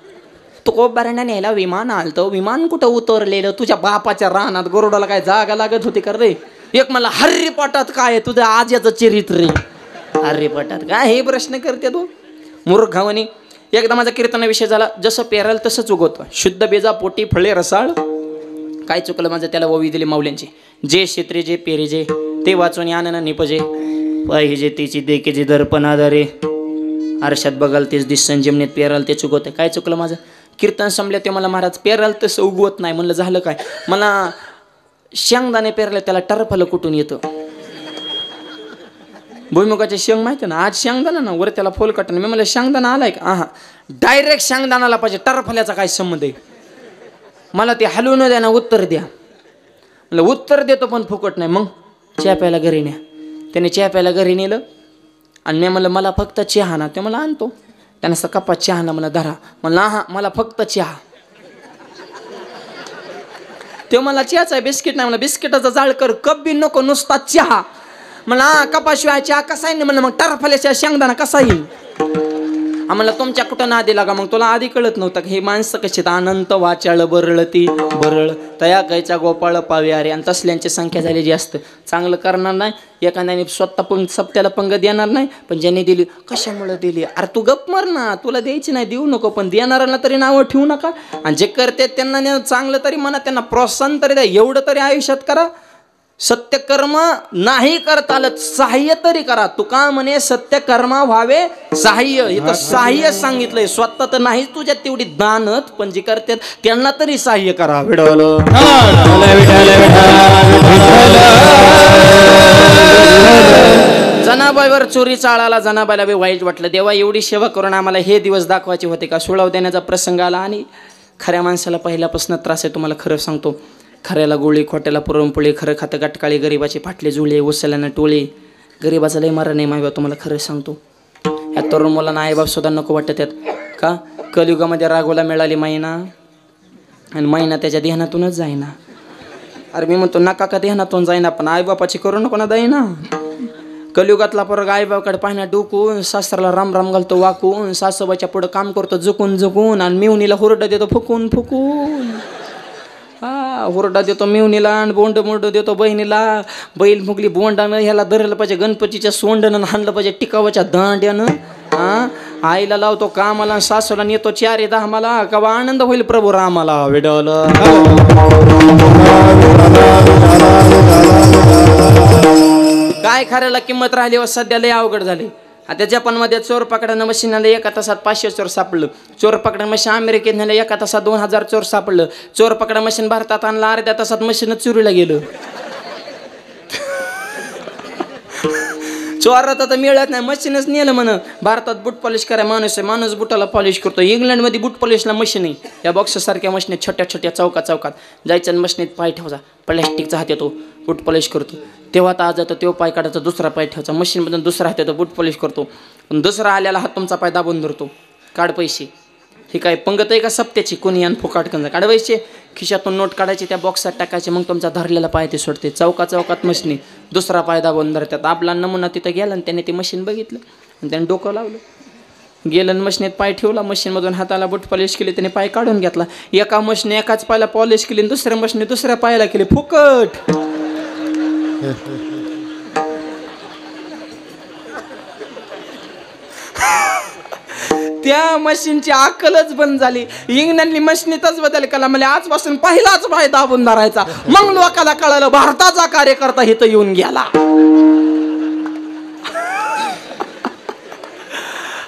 तो कोबाऱ्याने न्यायला विमान आलतं. विमान कुठं उतरलेलं. तुझ्या बापाच्या रानात गरुडाला काय जागा लागत होती कर रे. एक मला हर्रीपाटात काय तुझ्या आज्याचं चरित्र. हर्रीपाटात काय हे प्रश्न करते तू मूर्खावणी. एकदा माझा कीर्तनाविषय झाला. जसं पेराल तसंच उगवतं. शुद्ध बेजा पोटी फळे रसाळ. काय चुकलं माझं त्याला ओवी दिली माऊल्यांची. जे क्षेत्रे जे पेरे जे ते वाचून आनंद निपजे. पाहिजे तिची देकेचे दर्पण आधारे. आरशात बघाल तेच दिस संजीवनीत पेराल ते चुकवते. काय चुकलं माझं. कीर्तन संपलं ते मला महाराज पेराल तसं उगवत नाही. म्हणलं झालं काय. मला शेंगदाणे पेरले त्याला टरफलं कुठून येतं. भुईमुगाचे शेंग माहिती ना. आज शेंगदाणा ना वर त्याला फोल कटन. मी मला शेंगदाणा आलाय का. हा डायरेक्ट शेंगदाणाला पाहिजे. टरफल्याचा काय संबंध आहे. मला ते हलवून द्या ना उत्तर द्या. मला उत्तर देतो पण फुकट नाही. मग चहा प्यायला घरी न्या. त्याने चहा प्यायला घरी नेलं आणि मी म्हणलं मला फक्त चहा ना. ते मला आणतो. त्यानं असं कपात चहा ना मला धरा. म्हणलं हा मला फक्त चहा. ते मला चहाचा बिस्किट नाही. मला बिस्किटाचा जाळ कर. कप बी नको नुसता चहा. मला कपाशिवाय चहा कसा येईल. म्हणलं मग टरफल्याशिवाय शेंगदाणा कसा येईल. आम्हाला तुमच्या कुठं नादी लागा. मग तुला आधी कळत नव्हतं की हे माणसं कशी अनंत वाचाळ बरळती बरळ तया गायचा गोपाळ पावे अरे. आणि तसल्यांची संख्या झाली जास्त. चांगलं करणार नाही. एखाद्याने स्वतः सप्त्याला पंगत देणार नाही. पण ज्यांनी दिली कशामुळे दिली. अरे तू गप मार ना. तुला द्यायची नाही देऊ नको. पण देणाऱ्यांना तरी नावं ठेवू नका. आणि जे करते त्यांना चांगलं तरी म्हणा. त्यांना प्रोत्साहन तरी द्या. एवढं तरी आयुष्यात करा. सत्यकर्म नाही करता आलं सहाय्य तरी करा. तुका म्हणे सत्यकर्म व्हावे सहाय्य. इथं सहाय्य सांगितलंय. स्वतः तर नाही तुझ्यात तेवढी दानत पण जे करतात त्यांना तरी सहाय्य करा. जनाबाईवर चोरीचा आळाला. जनाबाईला बी वाईट वाटलं. देवा एवढी सेवा करून आम्हाला हे दिवस दाखवायचे होते का. सुळाव देण्याचा प्रसंग आला. आणि खऱ्या माणसाला पहिल्यापासून त्रास आहे. तुम्हाला खरं सांगतो. खऱ्याला गोळी खोट्याला पुरणपोळी. खरं खातं गाठकाळी. गरिबाचे फाटले जुळे उचल्यानं टोळे. गरिबाचा लय मारा नाही मायबा. तुम्हाला खरं सांगतो. या तरुण मुलांना आईबाप सुद्धा नको वाटत आहेत का. कलियुगामध्ये राघोला मिळाली महिना आणि महिना त्याच्या ध्यानातूनच जाईना. अरे मी म्हणतो नका का ध्यानातून जाईना पण आईबापाची करू नको ना जाईना. कलियुगातला पोरग आईबापाकडे पाहण्यात डोकून सासऱ्याला राम राम घालतो वाकून. सासूबाईच्या पुढं काम करतो झुकून झुकून. आणि मिवणीला हुरडा देतो फुकून फुकून. हा हुरडा देतो मिवणीला आणि बोंड मोंड देतो बहिणीला. बैल मुगली बोंडानं ह्याला धरलं पाहिजे गणपतीच्या सोंडनं. हाणलं पाहिजे टिकावाच्या दांड्यानं. हा आईला लावतो कामाला. सासूला नेतो 4-10 मला. कवा आनंद होईल प्रभू रामाला. वेडवलं काय खऱ्याला किंमत राहिली व सध्या लय अवघड झाली. आता जपानमध्ये चोर पकडानं मशीन आलं, एका तासात 500 चोर सापडलं. चोर पकडा मशीन अमेरिकेत नेलं, एका तासात 2000 चोर सापडलं. चोर पकडा मशीन भारतात आणलं, अर्ध्या तासात मशीनच चोरीला गेलं. चोरात आता मिळत नाही, मशीनच नेलं म्हण. भारतात बूट पॉलिश करायला माणूस आहे, माणूस बुटाला पॉलिश करतो. इंग्लंडमध्ये बूट पॉलिशला मशीन आहे. या बॉक्ससारख्या मशीन छोट्या छोट्या चौकात जायचं आणि मशीनीत पाय ठेवायचा, प्लॅस्टिकचा हात येतो, बूट पॉलिश करतो. तेव्हा तर आज जातो, तेव्हा पाय काढायचा, दुसरा पाय ठेवायचा, मशीनमधून दुसरा हात येतो, बूट पॉलिश करतो. पण दुसरा आल्याला हात तुमचा पाय दाबून धरतो, काढ पैसे. हे काय पंगत आहे का सप्त्याची? कोणी आणि फुकाट कंजा काढवायचे, खिशातून नोट काढायची, त्या बॉक्सात टाकायचे, मग तुमचा धरलेला पाय ते सोडते. चौकात मशीनी दुसरा पाय दाबून धरतात. आपला नमुना तिथं गेला आणि त्याने ते मशीन बघितलं आणि त्याने डोकं लावलं, गेलं आणि मशीनीत पाय ठेवला, मशीनमधून हाताला बूट पॉलिश केली, त्याने पाय काढून घेतला. एका मशीने एकाच पायाला पॉलिश केली, दुसऱ्या मशीने दुसऱ्या पायाला केली, फुकट. त्या मशीनची अक्कलच बंद झाली. इंग्लंडनी मशीनीतच बदल केला, म्हणजे आजपासून पहिलाच पाय दाबून धरायचा. मग लोकांना कळालं भारताचा कार्यकर्ता इथं येऊन गेला.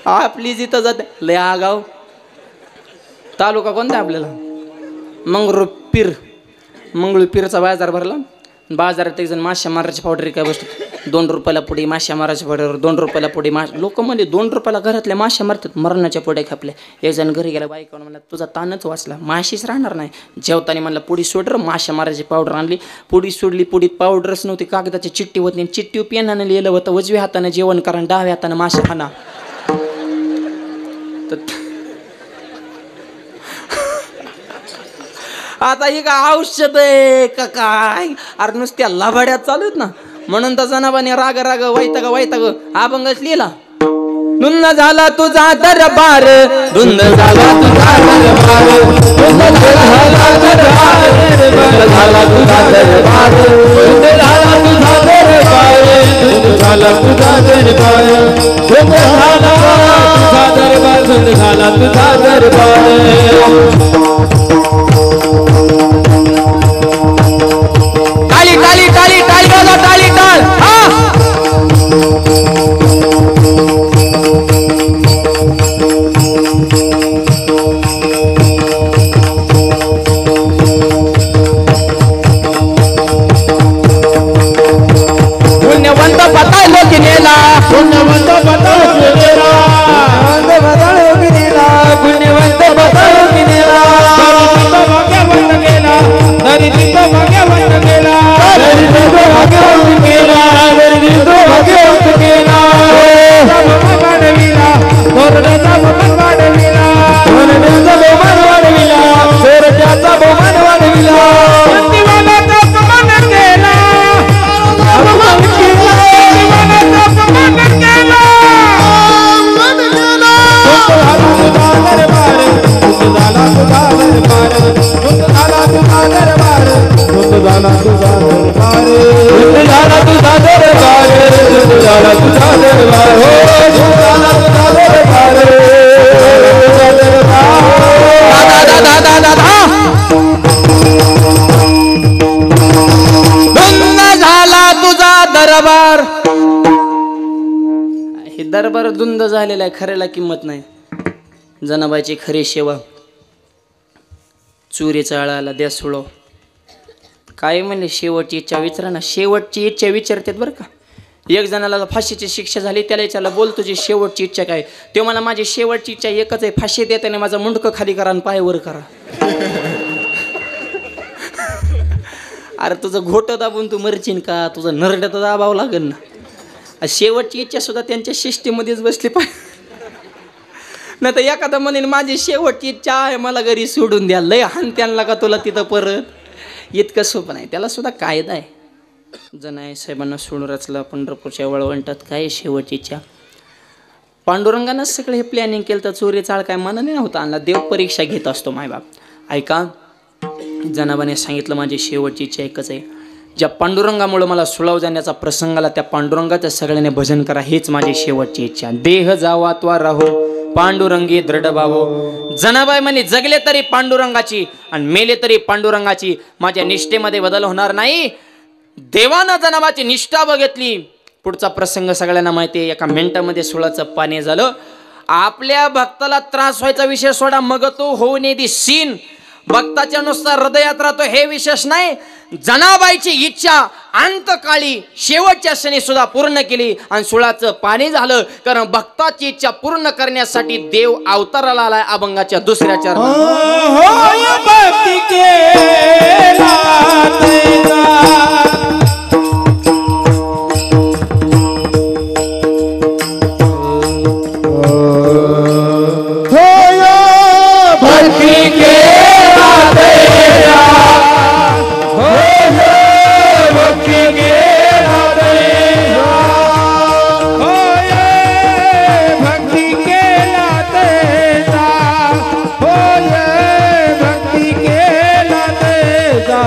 आपली जिथं जाते लय आगाव. तालुका कोणता आपल्याला? मंगरुळपीर. मंगरुळपीरचा बाजार भरला. बाजारात एक जण माश्या मारायची पावडर काय बसतो, 2 रुपयाला पुढे माश्या मारायची पावडर, 2 रुपयाला पुढे लोक म्हणजे 2 रुपयाला घरातल्या माश्या मारतात, मरणाच्या पुढे खापल्या. एक जण घरी गेला, बायकानं म्हणला तुझा ताणच वाचला, माशीच राहणार नाही. जेवताना म्हणला पुडी सोड र, माश्या मारायची पावडर आणली, पुडी सोडली, पुडीत पावडरच नव्हती, कागदाची चिठ्ठी होती, चिठ्ठी पेनानं लिहिलं होतं, उजव्या हाताने जेवण करा, डाव्या हाताने माश्या खाना. आता ही का औषध आहे का काय? अरे नुसत्या लबाड्यात चालू आहेत ना, म्हणून तर जनाबाने राग वैताग अभंगच लिहिला. धुंद झाला तुझा दरबार, धुंद झाला तुझा दरबार, धुंद झाला तुझा दरबार, धुंद झाला तुझा दरबार, धुंद झाला तुझा दरबार, धुंद झाला तुझा दरबार, धुंद झाला तुझा दरबार. टाळी टाळ. पुण्यवंत बतालो की नेला, पुण्यवंत बतालो की नेला, पुण्यवंत बतालो की नेला, भाग्यवंत गेला, तरी तिथं भाग्यवंत गेला, तरी तिथं भाग्यवंत गेला, तरी तिथं भाग्यवंत गेला. वाढविला थोरड्याचा बहुमान वाढविला, थोरड्याचा बहुमान वाढविला, थोरड्याचा बहुमान वाढविला, दिवानाचा अपमान केला, अपमान केला, दिवानाचा अपमान केला. झाला तुझा दरबार, झाला तुझा दरबार, झाला तुझा दरबार, झाला तुझा दरबार, झाला तुझा दरबार, हो झाला तुझा दरबार, तुझा दरबार. धुंद झाला तुझा दरबार. हे दरबार धुंद झालेला आहे, खऱ्याला किंमत नाही. जनाबाईची खरी सेवा, चुरीचा आळाला द्या सुळो. काय म्हणले शेवटची इच्छा विचारा ना, शेवटची इच्छा विचारतात बरं का. एक जणाला फाशीची शिक्षा झाली, त्याला विचारलं बोल तुझी शेवटची इच्छा काय? ते मला माझी शेवटची इच्छा एकच आहे, फाशी देताना माझं मुंडकं खाली करा आणि पाय वर करा. अरे तुझं घोट दाबून तू मरचीन का? तुझं नरड्यात दाबावं लागेल ना. शेवटची इच्छा सुद्धा त्यांच्या शिस्तीमध्येच बसली पाहिजे. नाही तर एखादा म्हणेन माझी शेवटची इच्छा आहे मला घरी सोडून द्या, लय हान त्यांना का तुला तिथं परत. इतकं सोपं नाही, त्याला सुद्धा कायदा आहे. जनाई साहेबांना सोडून रचलं पंढरपूरच्या वळवंटात, काय शेवटची इच्छा. पांडुरंगानं सगळं हे प्लॅनिंग केलं तर चोरी चाळ काय मनाने नव्हता आणला. देव परीक्षा घेत असतो मायबाप. ऐका, जनाबाने सांगितलं माझी शेवटची इच्छा एकच आहे, ज्या पांडुरंगामुळे मला सुळाव जाण्याचा प्रसंग आला त्या पांडुरंगाचं सगळ्यांनी भजन करा, हेच माझी शेवटची इच्छा. देह जावा त्वा राहो पांडुरंगी दृढ भावो. जनाबाई म्हणे जगले तरी पांडुरंगाची आणि मेले तरी पांडुरंगाची, माझ्या निष्ठेमध्ये बदल होणार नाही. देवानं जनाबाची निष्ठा बघितली, पुढचा प्रसंग सगळ्यांना माहिती आहे. एका मिनिटामध्ये सुळाचं पाणी झालं. आपल्या भक्ताला त्रास व्हायचा विषय सोडा, मग तो होऊ नये दी सीन भक्ताच्या नुसता हृदयात राहतो हे विशेष नाही. जनाबाईची इच्छा अंतकाळी शेवटच्या क्षणी सुद्धा पूर्ण केली आणि सुळाचं पाणी झालं. कारण भक्ताची इच्छा पूर्ण करण्यासाठी देव अवताराला आलाय अभंगाच्या दुसऱ्या चरणात. भक्ती केला तैसा भक्ती केला तैसा भक्ती केला तैसा होय भक्ती केला तैसा होय भक्ती केला तैसा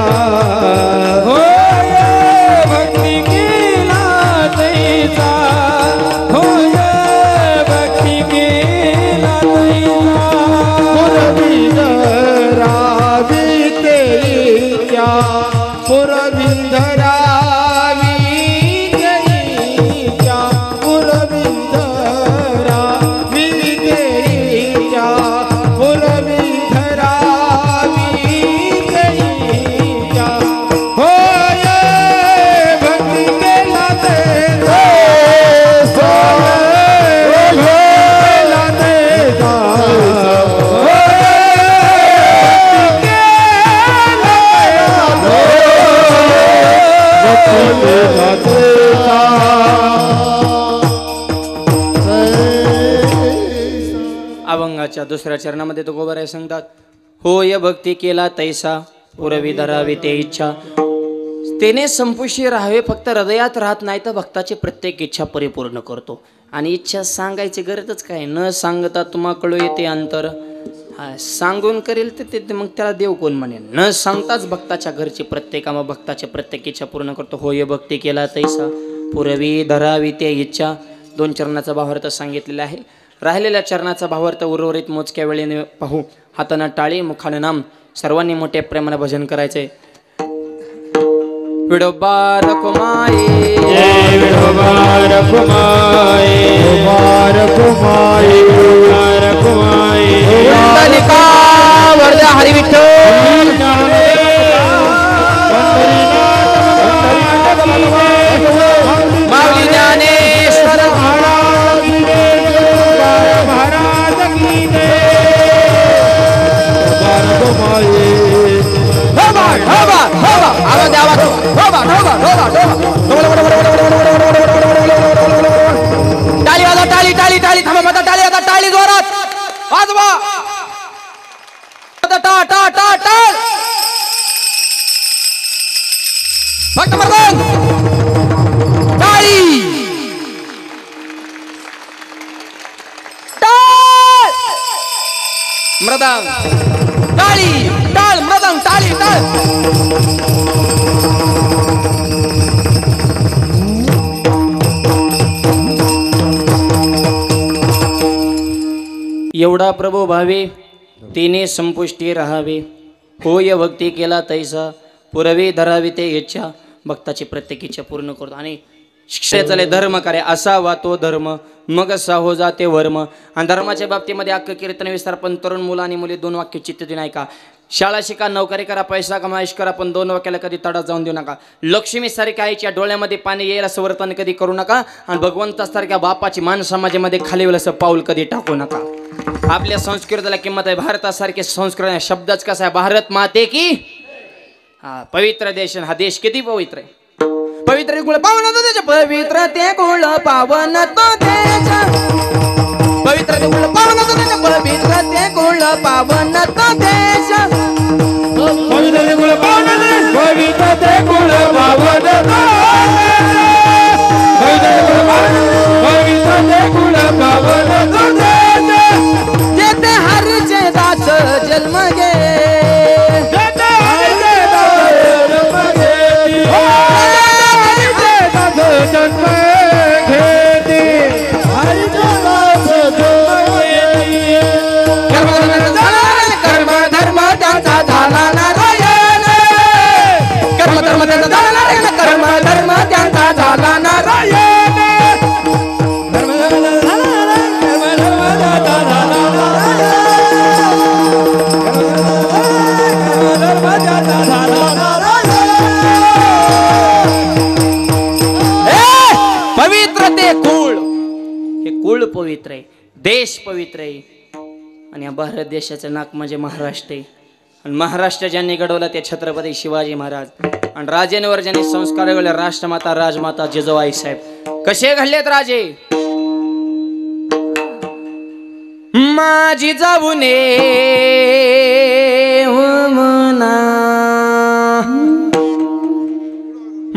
होय भक्ती केला तैसा होय भक्ती केला तैसा पुरविंदरावी तेरीच्या पुरविंदरावी तेरीच्या पुरविंदरावी तेरीच्या होय भक्ती केला तैसा केला तैसा अभंगाच्या दुसऱ्या चरणामध्ये तो गोबराय सांगतात, होय भक्ती केला तैसा पुरवी धरावी ते इच्छा. तेने संपुशी राहावे, फक्त हृदयात राहत नाही तर भक्ताची प्रत्येक इच्छा परिपूर्ण करतो. आणि इच्छा सांगायची गरजच काय, न सांगता तुम्हाकडे येते अंतर. हा सांगून करेल तर ते मग त्याला देव कोण म्हणेल. न सांगताच भक्ताच्या घरची प्रत्येक भक्ताच्या प्रत्येक इच्छा पूर्ण करतो. होय भक्ती केला तैसा पुरवी धरावी ते इच्छा. 2 चरणाचा भावार्थ सांगितलेला आहे. राहिलेल्या चरणाचा भावार्थ उर्वरित मोजक्या वेळेने पाहू. हाताना टाळी मुखाने नाम. सर्वांनी मोठ्या प्रेमाने भजन करायचे. विडोबा रखुमाई विठोबा रखुमाई रखुमाई रखुमाई पुंडलिका वरदा हरी विठ्ठल. माऊली ज्ञानेश्वर महाराज की जय. आवाज आवाज टाळी वाजा टाळी टाळी टाळी थांबा मता टाळी आता टाळी जोरात वाजवा. टा टा टा टाळ फक्त मर्दान टाळी टाळ मृदंग टाळी टाळ मृदंग टाळी टाळ. एवढा प्रभू भावे तिने संपुष्टी राहावे. होय भक्ती केला तैसा पुरवी धरावी ते इच्छा. भक्ताची प्रत्येक इच्छा पूर्ण करतो. आणि शिक्षेचा धर्म कार्य असावा तो धर्म मग साहो जाते वर्म. आणि धर्माच्या बाबतीमध्ये अख्खं कीर्तन विस्तार. पण तरुण मुलं आणि मुली 2 वाक्य चित्त देऊ नका. शाळा शिका, नोकरी करा, पैसा कमाईश करा, पण 2 वाक्याला कधी तडा जाऊन देऊ नका. लक्ष्मी सारख्या आईच्या डोळ्यामध्ये पाणी येईल असं वर्तन कधी करू नका. आणि भगवंतासारख्या बापाची मान समाजामध्ये खाली येईल असं पाऊल कधी टाकू नका. आपल्या संस्कृतीला किंमत आहे. भारतासारखे संस्कृती शब्दच कसा आहे, भारत माते की हा पवित्र देश. हा देश किती पवित्र आहे. पवित्र गुण पावन तो देश, पवित्र ते गुण पावन तो देश. पवित्र ते गुण पावन तो देश, पवित्र ते गुण पावन तो देश. पवित्र ते गुण पावन तो देश, पवित्र ते गुण पावन तो देश. पवित्र ते गुण पावन तो देश. जेते हरचे दास जन्म घे. जेते हरचे दास जन्म घे. हरचे दास जन्म घेती. हरचे दास जन्म घेती. कर्म धर्म त्यांचा झाला नारायण. कर्म धर्म देश पवित्र आहे आणि या भारत देशाचं नाक म्हणजे महाराष्ट्र आहे आणि महाराष्ट्र ज्यांनी घडवला ते छत्रपती शिवाजी महाराज आणि राजेंवर ज्यांनी संस्कार घडवले राष्ट्रमाता राजमाता जिजाबाई साहेब. कसे घडलेत राजे? माझी जाऊने म्हणा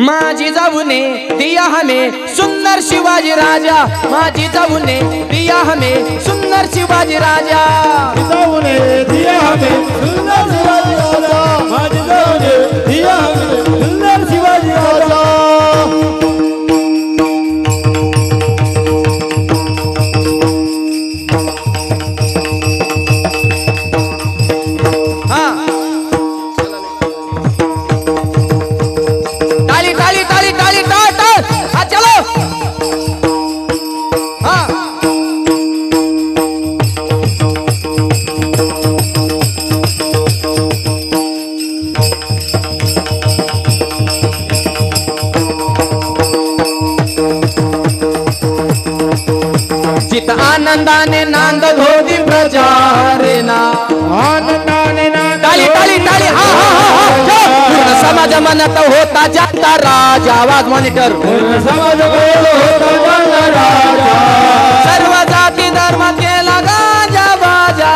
माझी जाऊने दिया हमें सुंदर शिवाजी राजा. माझी जाऊने दिया हमें सुंदर शिवाजी राजा. जाऊने दिया हमें सुंदर शिवाजी राजा. माझी जाऊने दिया हमें सुंदर शिवाजी राजा. आनंदाने नांद होती प्रचारेना. आनंदाने टाळी टाळी टाळी हा हा हा. समाज म्हणत होता जाता राजा. आवाज मॉनिटर. समाज होता जाता राजा. सर्व जाती धर्म केला गाजा बाजा.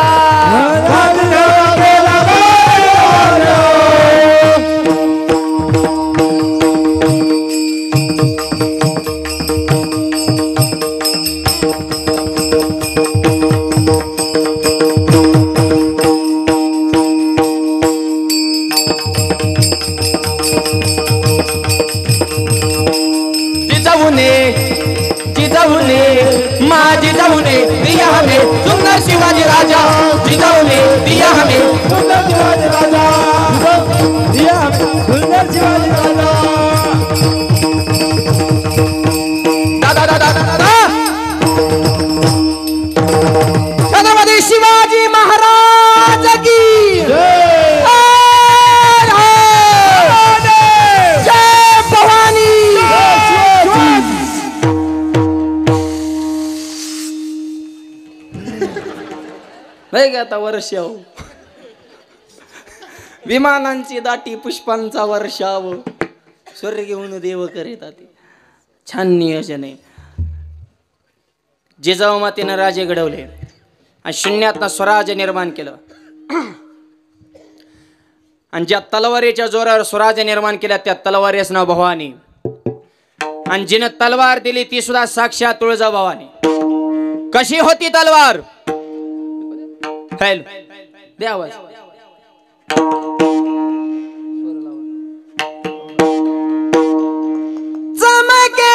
माझी जाऊने दिया हमें सुंदर शिवाजी राजा. जिजाऊने दिया हमें सुंदर शिवाजी राजा. दिया हमें सुंदर शिवाजी राजा. दादा दादा दादा छत्रपती शिवाजी महाराज की जय भवानी. आता वर्षाव विमानांची दाटी पुष्पांचा वर्षाव स्वर्ग घेऊन देव करीतात. छान नियोजन आहे. जिजाऊ मातेनं राजे घडवले आणि शून्यातनं स्वराज्य निर्माण केलं आणि ज्या तलवारीच्या जोरावर स्वराज्य निर्माण केल्या त्या तलवारीच नाव भवानी आणि जिनं तलवार दिली ती सुद्धा साक्षात तुळजाभवानी. कशी होती तलवार? दे आवाज. चमके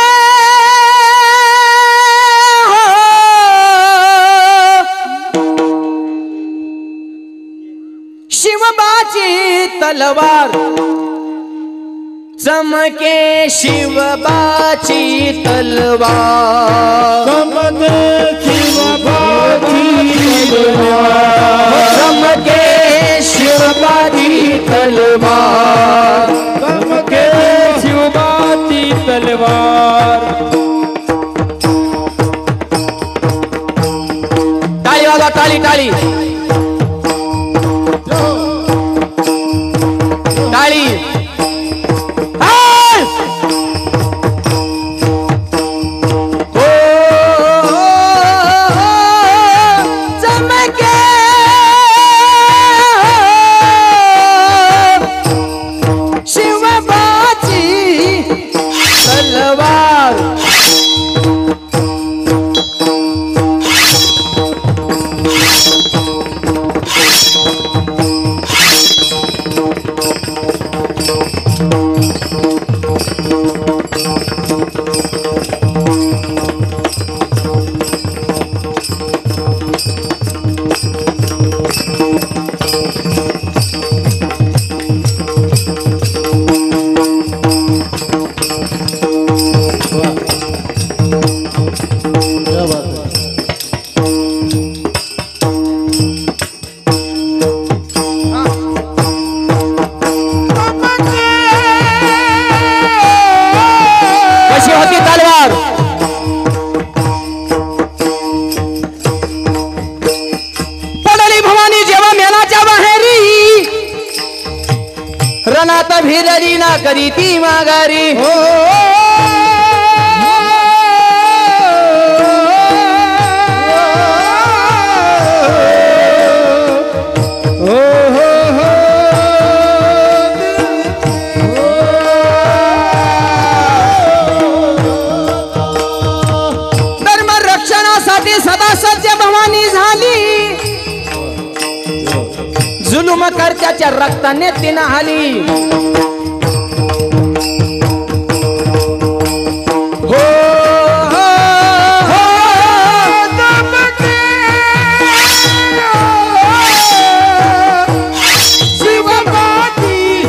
शिवबाची तलवार. चमके शिवबाची तलवार. चमके शिवबाची तलवार. चमके शिवबाची तलवार. चमके शिवबाची तलवार. टाळी वाजवा टाळी टाळी टाळी. रणात भिजली ना करी ती माघारी सदा सत्य भवानी झाली जुलुम करत्याच्या रक्ताने तिनं आली हो शिवबाजी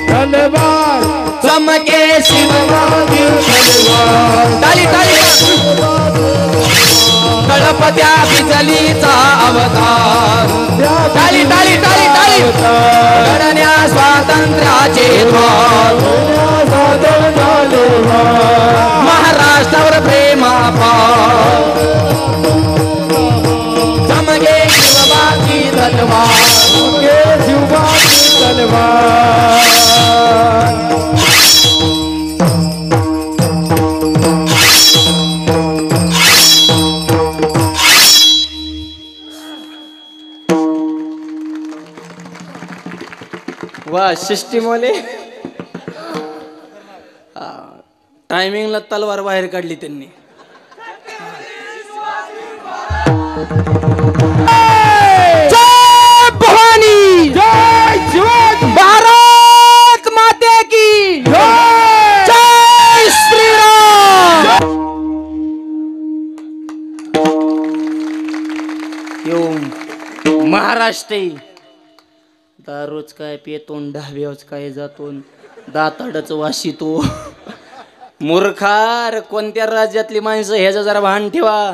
तलवार चमके शिवबाजी तलवार ताली ताली गणपत्या बिजलीचा अवतार ताली ताली ताली ताली लढण्या स्वातंत्र्याचे द्वार महाराष्ट्रावर प्रेमापार चमके शिवबाजी तलवार शिवबाजी तलवार वा सिस्टीमवाले टायमिंगला तलवार बाहेर काढली त्यांनी जय भवानी जय शिवाजी भारत माते की जय श्रीराम यो महाराष्ट्र दारूच काय पेतोन ढाब्याच काय जातोन दाताडच वाशितो मूर्खार कोणत्या राज्यातली माणसं ह्याचं जरा भान ठेवा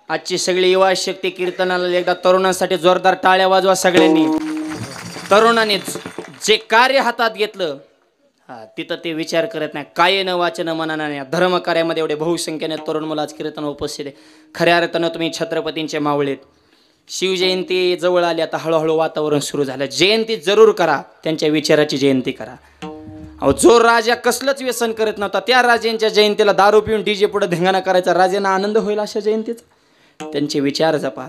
आजची सगळी युवा शक्ती कीर्तनाला एकदा तरुणांसाठी जोरदार टाळ्या वाजवा सगळ्यांनी तरुणांनीच जे कार्य हातात घेतलं तिथं ते विचार करत नाही काय न वाचन मनानं नाही धर्म कार्यामध्ये एवढे बहुसंख्येने तरुण मुलं आज कीर्तन उपस्थित आहे खऱ्या अर्थानं तुम्ही छत्रपतींचे मावळेत शिवजयंती जवळ आली आता हळूहळू वातावरण सुरू झालं जयंती जरूर करा त्यांच्या विचाराची जयंती करा अहो जो राजा कसलंच व्यसन करत नव्हता त्या राजांच्या जयंतीला दारू पिऊन डीजे पुढे धिंगाणा करायचा राजांना आनंद होईल अशा जयंतीचा त्यांचे विचार जपा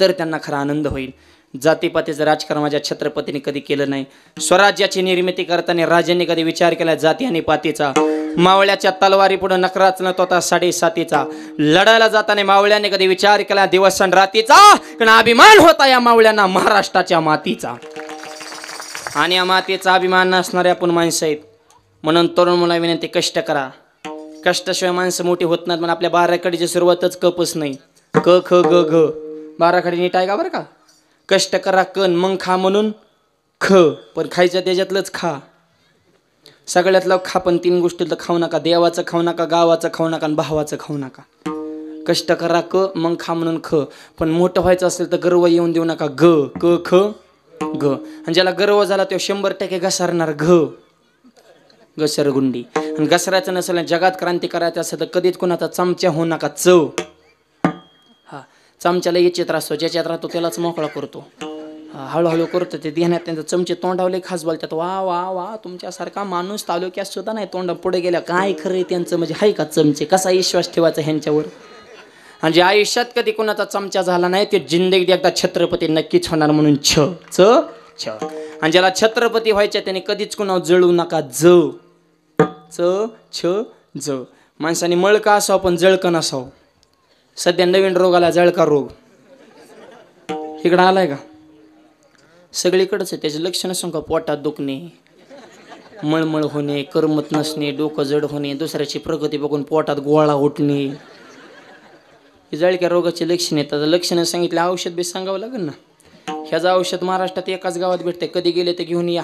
तर त्यांना खरा आनंद होईल जातीपातीचं राजकारण माझ्या छत्रपतीने कधी केलं नाही स्वराज्याची निर्मिती करताना राजांनी कधी विचार केला जाती आणि पातीचा मावळ्याच्या तलवारी पुढे नकराच नव्हता 7.5 लढायला जाताना मावळ्याने कधी विचार केला दिवस आणि रातीचा कारण अभिमान होता या मावळ्यांना महाराष्ट्राच्या मातीचा आणि या मातीचा अभिमान नसणारे आपण माणसं आहेत म्हणून तरुण मुला विनंती कष्ट करा कष्टाशिवाय माणसं मोठी होत नाहीत म्हणून आपल्या बाराखडीची सुरुवातच कपच नाही क ख ग घ बाराखडी नीट आहे का बरं का कष्ट करा कण मग खा म्हणून ख पण खायचं त्याच्यातलंच खा सगळ्यातलं खा पण 3 गोष्टीतलं खाऊ नका देवाचं खाऊ नका गावाचं खाऊ नका आणि भावाचं खाऊ नका कष्ट करा क मग खा म्हणून ख पण मोठं व्हायचं असेल तर गर्व येऊन देऊ नका ग क ख ग आणि ज्याला गर्व झाला तो 100% घसारणार घसरगुंडी आणि घसरायचं नसेल जगात क्रांती करायचं असेल तर कधीच कोणाचा चमचा होऊ नका चव हा चमच्याला याच्यात राहतो ज्याच्यात राहतो त्यालाच मोकळा करतो हळूहळू करतो ते देण्यात त्यांचं चमचे तोंडावले खास बोलतात वा वा वा तुमच्यासारखा माणूस तालुक्यात सुद्धा नाही तोंड पुढे गेल्या काय खरं त्यांचं म्हणजे हाय का चमचे कसा विश्वास ठेवायचा ह्यांच्यावर आणि जे आयुष्यात कधी कोणाचा चमचा झाला नाही ते जिंदगीत एकदा छत्रपती नक्कीच होणार म्हणून छ च छ आणि ज्याला छत्रपती व्हायच्या त्याने कधीच कोणावर जळू नका ज च छ ज माणसाने मळका असावं पण जळकं नसावं सध्या नवीन रोग आला जळका रोग इकडं आलाय का सगळीकडेच आहे त्याचे लक्षणं सांग का पोटात दुखणे मळमळ होणे करमत नसणे डोकं जड होणे दुसऱ्याची प्रगती बघून पोटात गोळा उठणे ही जळक्या रोगाची लक्षण येतात लक्षणं सांगितले औषध बी सांगावं लागेल ना ह्याचं औषध महाराष्ट्रात एकाच गावात भेटते कधी गेले ते घेऊन या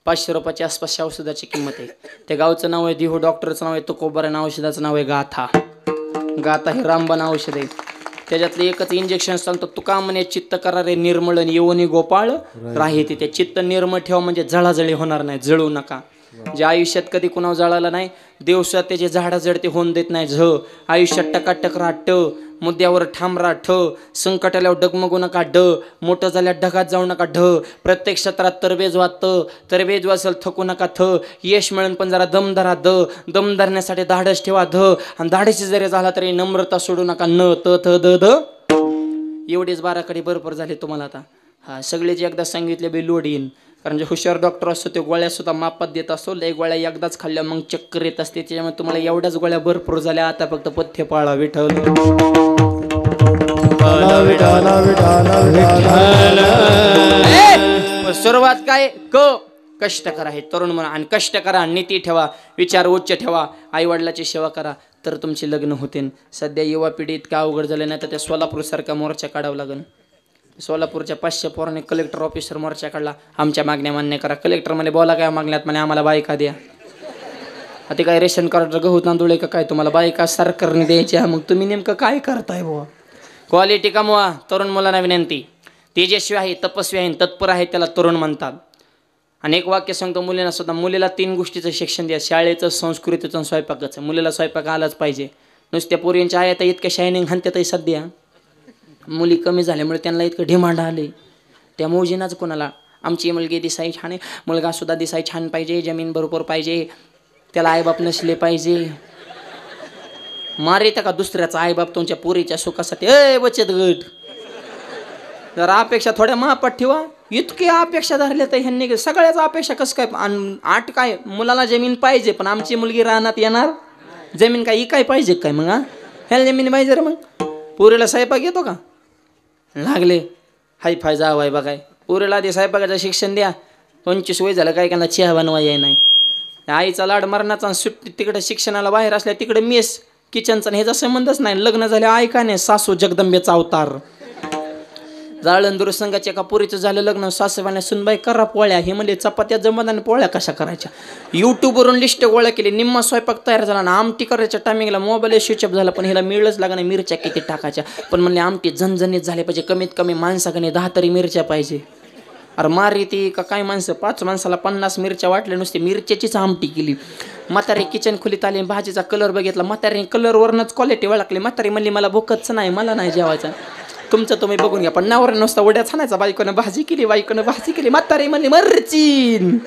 500 रुपयाच्या आसपासच्या औषधाची किंमत आहे त्या गावचं नाव आहे दिहू डॉक्टरचं नाव आहे तुकोबार आणि औषधाचं नाव आहे गाथा गाथा हे रामबाण औषध आहे त्याच्यातलं एकच इंजेक्शन सांगतो तुका म्हणे चित्त करा रे निर्मळ येवनी गोपाळ राही तिथे चित्त निर्मळ ठेवा म्हणजे जळाजळी होणार नाही जळू नका जे आयुष्यात कधी कुणावर जळाला नाही, दिवसात त्याचे झाडाझडते होऊन देत नाही झ, आयुष्यात टकाटक राहत, मुद्द्यावर ठाम राहत, संकट आल्यावर डगमगू नका ड, मोठं झाल्यावर ढगात जाऊ नका ढ, प्रत्येक क्षेत्रात तरबेज वाटत, तरबेज वाचल थकू नका थ, यश मिळून पण जरा दम धरा द, दम धरण्यासाठी धाडस ठेवा ध, आणि धाडसी जरी झाला तरी नम्रता सोडू नका न त थ द ध. एवढेच बाराकडे बरोबर झाले तुम्हाला आता. हा सगळे जे एकदा सांगितले बी लोड येईन, कारण जे हुशार डॉक्टर असतो ते गोळ्या सुद्धा मापात देत असतो. लय गोळ्या एकदाच खाल्ल्या मग चक्कर येत असते, त्याच्यामुळे तुम्हाला एवढ्याच गोळ्या भरपूर झाल्या. आता फक्त पथ्य पाळा विठ्ठल. सुरुवात काय कष्ट करा हे तरुण म्हणा, आणि कष्ट करा, नीती ठेवा, विचार उच्च ठेवा, आई वडिलाची सेवा करा, तर तुमचे लग्न होतील. सध्या युवा पिढी इतका अवघड झालं नाही तर त्या सोलापूर सारखा मोर्चा काढावा लागेल. सोलापूरच्या 500 पोरांनी कलेक्टर ऑफिसर मोर्चा काढला, आमच्या मागण्या मान्य करा. कलेक्टर म्हणे बोला काय मागण्यात, म्हणे आम्हाला बायका द्या. आता काय रेशन कार्ड गहू तांदूळ का काय तुम्हाला बायका सरकारने द्यायच्या, मग तुम्ही नेमकं काय करताय बुवा. क्वालिटी कमवा. तरुण मुलांना विनंती, तेजस्वी आहे, तपस्वी आहे, तत्पर आहे, त्याला तरुण म्हणतात. आणि एक वाक्य सांगतो मुलींना सुद्धा, मुलीला 3 गोष्टीचं शिक्षण द्या, शाळेचं, संस्कृतीचं, स्वयंपाकाचं. मुलीला स्वयंपाक आलाच पाहिजे. नुसत्या पोरींच्या आया तर इतक्या शायनिंग हाणत्यातही सध्या, मुली कमी झाल्यामुळे त्यांना इतकं डिमांड आले. त्या मोजीनाच कोणाला, आमची मुलगी दिसाई छान आहे, मुलगा सुद्धा दिसाई छान पाहिजे, जमीन बरोबर पाहिजे, त्याला आईबाप नसले पाहिजे. मारिता का दुसऱ्याचा आईबाप तुमच्या पोरीच्या सुखासाठी. ए बचत गट, जरा अपेक्षा थोड्या मापात ठेवा. इतकी अपेक्षा धरल्या तर ह्यांनी सगळ्याच अपेक्षा कसं काय. आठ काय, मुलाला जमीन पाहिजे पण आमची मुलगी रानात येणार, जमीन काय इकाय पाहिजे काय मग. ह्याला जमीन पाहिजे रे. मग पोरीला स्वयंपाक येतो का, लागले हाय फाय जावाय बघाय. पोरीला आधी स्वयंपाकाचं शिक्षण द्या. 25 वय झालं काय, त्यांना चहा बनवा याय नाही. आईचा लाड मरणाचा, सुट्टी तिकडे शिक्षणाला बाहेर असल्या, तिकडे मेस किचनचा ह्याचा संबंधच नाही. लग्न झाले ऐका नाही, सासू जगदंबेचा अवतार. जाळंदूर संघाच्या एका पोरीचं झालं लग्न, सासूबाईने सुनबाई करा पोळ्या, हे म्हणजे चपात्या जमत आणि पोळ्या कशा करायच्या. यूट्यूबवरून लिस्ट गोळा केली, निम्मा स्वयंपाक तयार झाला ना. आमटी करायच्या टायमिंगला मोबाईल स्विच ऑफ झाला, पण हिला मिळच लागला नाही मिरच्या किती टाकायच्या. पण म्हणले आमटी झणझणीत झाले पाहिजे, कमीत कमी माणसाकडे 10 तरी मिरच्या पाहिजे. अरे मारी ती का काय माणसं, 5 माणसाला 50 मिरच्या वाटल्या, नुसती मिरच्याचीच आमटी केली. म्हातारी किचन खोलीत आली, भाजीचा कलर बघितला, म्हातारी कलरवरनंच क्वालिटी ओळखली. म्हातारी म्हणली मला भूकच नाही, मला नाही जेवायचं, तुमचं तुम्ही बघून घ्या. पण नवरा नुसता उड्या छानायचा, बायकोनं भाजी केली, बायकोनं भाजी केली. म्हातारी म्हणली मरचीन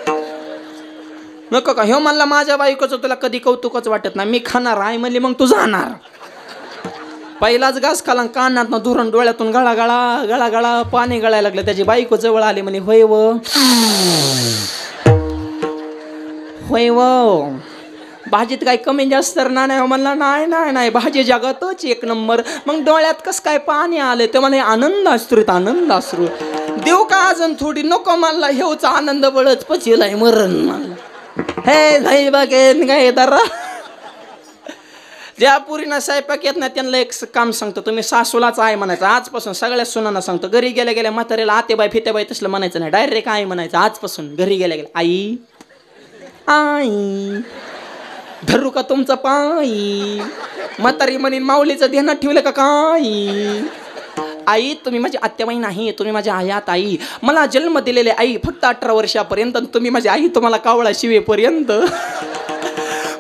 नको का, ह्यो म्हणला माझ्या बायकोचं तुला कधी कौतुकच वाटत नाही, मी खाणार. आई म्हणली मग तू जाणार. पहिलाच घास खाला, कानात धुरण डोळ्यातून गळा गळा गळा गळा पाणी गळायला लागलं. त्याची बायको जवळ आली, म्हणे होय व होय व, भाजीत काही कमी जास्त तर नाही. म्हणला नाही नाही नाही, भाजी जगातच 1 नंबर. मग डोळ्यात कसं काय पाणी आलं, ते म्हणे आनंद अश्रूत आनंद अश्रू. देऊ का अजून थोडी, नको म्हणला, हेवचा आनंद बळच पचिलाय मरण म्हणला. हे नाही बघेन काय दरा. ज्या पुरीना स्वयंपाक येत नाही त्यांना एक काम सांगतो, तुम्ही सासूलाच आहे म्हणायचं आजपासून. सगळ्या सुनांना सांगतो, घरी गेल्या गेल्या म्हातारीला आतेबाई फितेबाई तसलं म्हणायचं नाही, डायरेक्ट आई म्हणायचं आजपासून. घरी गेल्या गेल्या आई आई धरू का तुमचं पायी. म्हातारी म्हणीन माऊलीचं ध्यानात ठेवलं का काही. आई तुम्ही माझी आत्याबाई नाही, तुम्ही माझ्या आयात आई. मला जन्म दिलेले आई फक्त 18 वर्षापर्यंत, तुम्ही माझी आई तुम्हाला कावळा शिवेपर्यंत.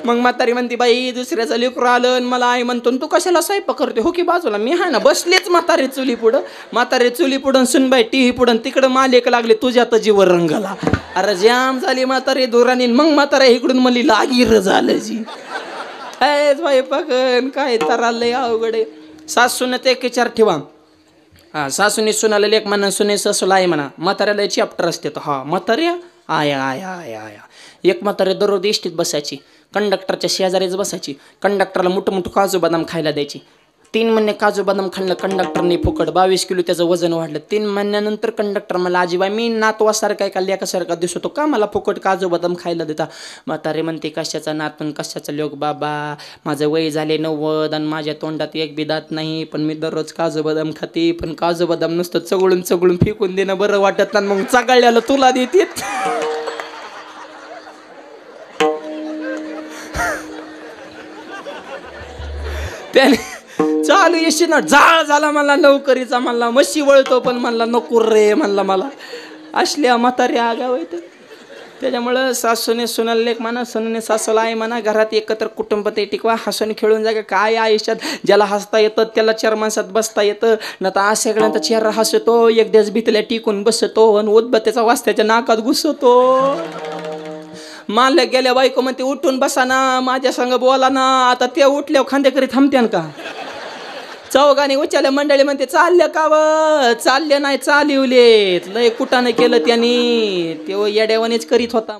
मग म्हातारी म्हणते बाई दुसऱ्याचं लेकरू आलं आणि मला आई म्हणतो तू कशाला स्वयंपाक करते. हो की बाजूला मी आहे ना. बसलेच म्हातारी चुली पुढं, म्हातारी चुली पुढं, सुनबाई टीव्ही पुढं, तिकडं मालिक लागले तुझ्यात जीवर रंगला. अरे जाम झाली म्हातारी दोरानी. मग म्हातारा इकडून म्हणली लागीर झालं जी. स्वयंपाक काय तर लय अवघड आहे. सासून ते एक विचार ठेवा. हा सासूने सुनाला लेक म्हणा, सुने सासूला आई म्हणा. म्हाताऱ्याला चॅप्टर असते तर हा म्हाताऱ्या आया आया आया आया. एक म्हातारे दररोज इष्टीत बसायची, कंडक्टरच्या शेजारीच बसायची. कंडक्टरला मोठं मोठं काजू बदाम खायला द्यायची. 3 महिने काजू बदाम खाल्लं कंडक्टरने फुकट. 22 किलो त्याचं वजन वाढलं. 3 महिन्यानंतर कंडक्टर मला आजीबाई मी नातवासारखा आहे का लेकासारखा दिसतो का मला फुकट काजू बदाम खायला देता. म्हातारे म्हणते कशाचा नातून कशाचा लोक बाबा, माझं वय झाले 90 आणि माझ्या तोंडात एक बी दात नाही, पण मी दररोज काजू बदाम खाते. पण काजू बदाम नुसतं चगळून चगळून फेकून देणं बरं वाटत नाही, मग चगळल्याला तुला देते. त्याने चालू येशी ना जाळ झाला म्हणला नोकरीचा, म्हणला म्हशी वळतो पण म्हणला नको रे म्हणला मला. असल्या म्हातारी आगाव येत. त्याच्यामुळं सासूने सुनाला लेक म्हणा, सुनेने सासूला आई म्हणा, घरात एकत्र कुटुंब ते टिकवा, हसून खेळून जागा. काय आयुष्यात ज्याला हसता येतं त्याला चार माणसात बसता येतं ना, तर आज सगळ्यांचा चेहरा हसतो, एक दिवस भीतल्या टिकून बसतो आणि उदबत्त्याचा वास त्याच्या नाकात घुसतो. मानल्या गेल्या बायको म्हणते उठून बसा ना, माझ्या संग बोला ना. आता ते उठल्यावर खांद्याकरी थांबत्यान का? चौघाने उच्चाल्या मंडळी म्हणते चालल्या का व? चालले नाही, चालिवलेत. लय कुटाने केलं त्यांनी, तेव्हा येड्यावानेच करीत होता,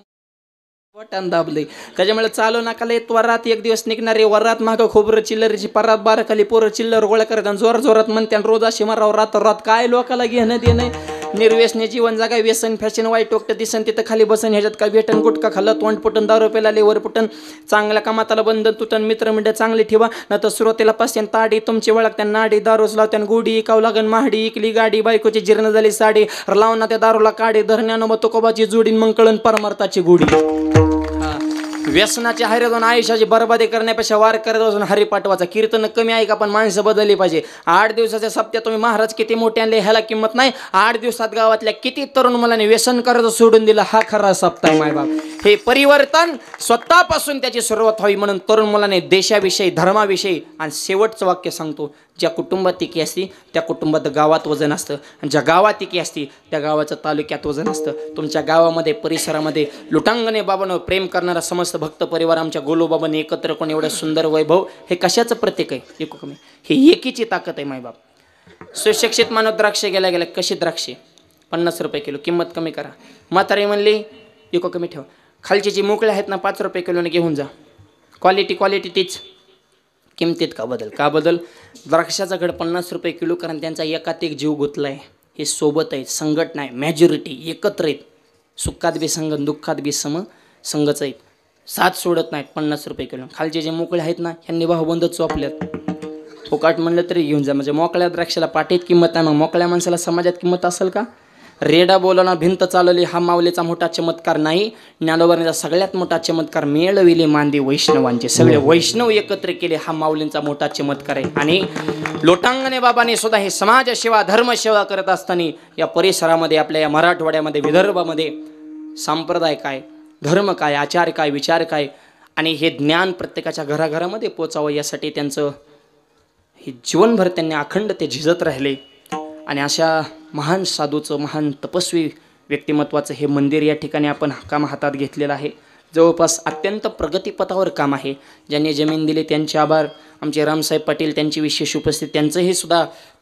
वटान दाबले. त्याच्यामुळे चालू नका लय वरात एक दिवस निघणारे. वरात मागं खोबरं चिल्लरीची परात बाराखाली पोरं चिल्लर गोळा करत आणि जोर जोरात म्हणते रोज अशी मारावं रात रात. काय लोकाला घेणं देणं? निर्व्यसने जीवन जागा, व्यसन फॅशन वाईट वक्त दिसन तिथं खाली बसन. ह्याच्यात काय भेटन? गुटखा खाल्लं, तोंड पुटन, दारू पेला, लेवर पुटन, चांगल्या कामाताला बंद तुटन. मित्रमंडळ चांगले ठेवा ना, तर सुरुवातीला पाचशे ताडी तुमची वळख त्या नाडी. दारूच लावत्यान गोडी इकावं लागन महाडी. इकली गाडी बायकोची जीर्ण झाली साडी. लावून ना त्या दारूला काडी धरण्यानं मग तुकोबाची जोडीन मग कळण परमार्थाची गोडी. व्यसनाची हारे जाऊन आयुष्याची बरबादी करण्यापेक्षा वार करत असून हरी पाठवाचा. कीर्तन कमी आहे का? पण माणसं बदलली पाहिजे. 8 दिवसाच्या सप्त्यात तुम्ही महाराज किती मोठे आणले ह्याला किंमत नाही. 8 दिवसात गावातल्या किती तरुण मुलांनी व्यसन करायचं सोडून दिलं, हा खरा सप्ताह आहे मायबाप. हे परिवर्तन स्वतःपासून त्याची सुरुवात व्हावी म्हणून तरुण मुलाने देशाविषयी, धर्माविषयी. आणि शेवटचं वाक्य सांगतो, ज्या कुटुंबात तिकी असती त्या कुटुंबात गावात वजन असतं, आणि ज्या गावात तिकी असती त्या गावाचं तालुक्यात वजन असतं. तुमच्या गावामध्ये, परिसरामध्ये लुटांगणे बाबांवर प्रेम करणारा समस्त भक्त परिवार आमच्या गोलोबाबांनी एकत्र कोण एवढं सुंदर वैभव, हे कशाचं प्रतीक आहे? एकू कमी, हे एकीची ताकद आहे मायबाप. सुशिक्षित मानव द्राक्षे गेल्या गेल्या. कशी द्राक्षे? 50 रुपये किलो. किंमत कमी करा. म्हातारी म्हणली एकू कमी ठेवा. खालची जी मोकळे आहेत ना 5 रुपये किलोने घेऊन जा. क्वालिटी तीच, किमतीत का बदल? का बदल? द्राक्षाचा घड 50 रुपये किलो, कारण त्यांचा एकात एक जीव गुंतलाय. हे सोबत आहेत, संघटना आहे, मॅजॉरिटी एकत्र आहेत. सुखात बी संघ, दुःखात बी संघच आहेत, साथ सोडत नाहीत. 50 रुपये किलो. खालचे जे मोकळे आहेत ना ह्यांनी भाऊबंदच चोपल्यात. फुकाट म्हणलं तरी घेऊन जा. म्हणजे मोकळ्या द्राक्षाला पाटीत किंमत आहे, मग मोकळ्या माणसाला समाजात किंमत असेल का? रेडा बोलाना भिंत चालवली हा माऊलीचा मोठा चमत्कार नाही. ज्ञानोबांचा सगळ्यात मोठा चमत्कार मिळविले मांदी वैष्णवांचे. सगळे वैष्णव एकत्र केले, हा माऊलींचा मोठा चमत्कार आहे. आणि लोटांगणे बाबांनी सुद्धा हे समाजसेवा, धर्मसेवा करत असताना या परिसरामध्ये, आपल्या या मराठवाड्यामध्ये, विदर्भामध्ये संप्रदाय काय, धर्म काय, आचार काय, विचार काय, आणि हे ज्ञान प्रत्येकाच्या घराघरामध्ये पोचावं यासाठी त्यांचं हे जीवनभर त्यांनी अखंड ते झिजत राहिले. आणि अशा महान साधूचं, महान तपस्वी व्यक्तिमत्वाचं हे मंदिर या ठिकाणी आपण काम हातात घेतलेलं आहे. जवळपास अत्यंत प्रगतीपथावर काम आहे. ज्यांनी जमीन दिली त्यांचे आभार. आमचे रामसाहेब पाटील, त्यांची विशेष उपस्थिती. त्यांचंही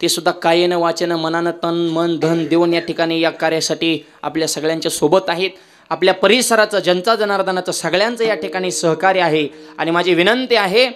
ते सुद्धा कायेनं वाचेनं मनानं तन मन धन देऊन या ठिकाणी या कार्यासाठी आपल्या सगळ्यांच्या सोबत आहेत. आपल्या परिसराचं, जनता जनार्दनाचं, सगळ्यांचं या ठिकाणी सहकार्य आहे. आणि माझी विनंती आहे,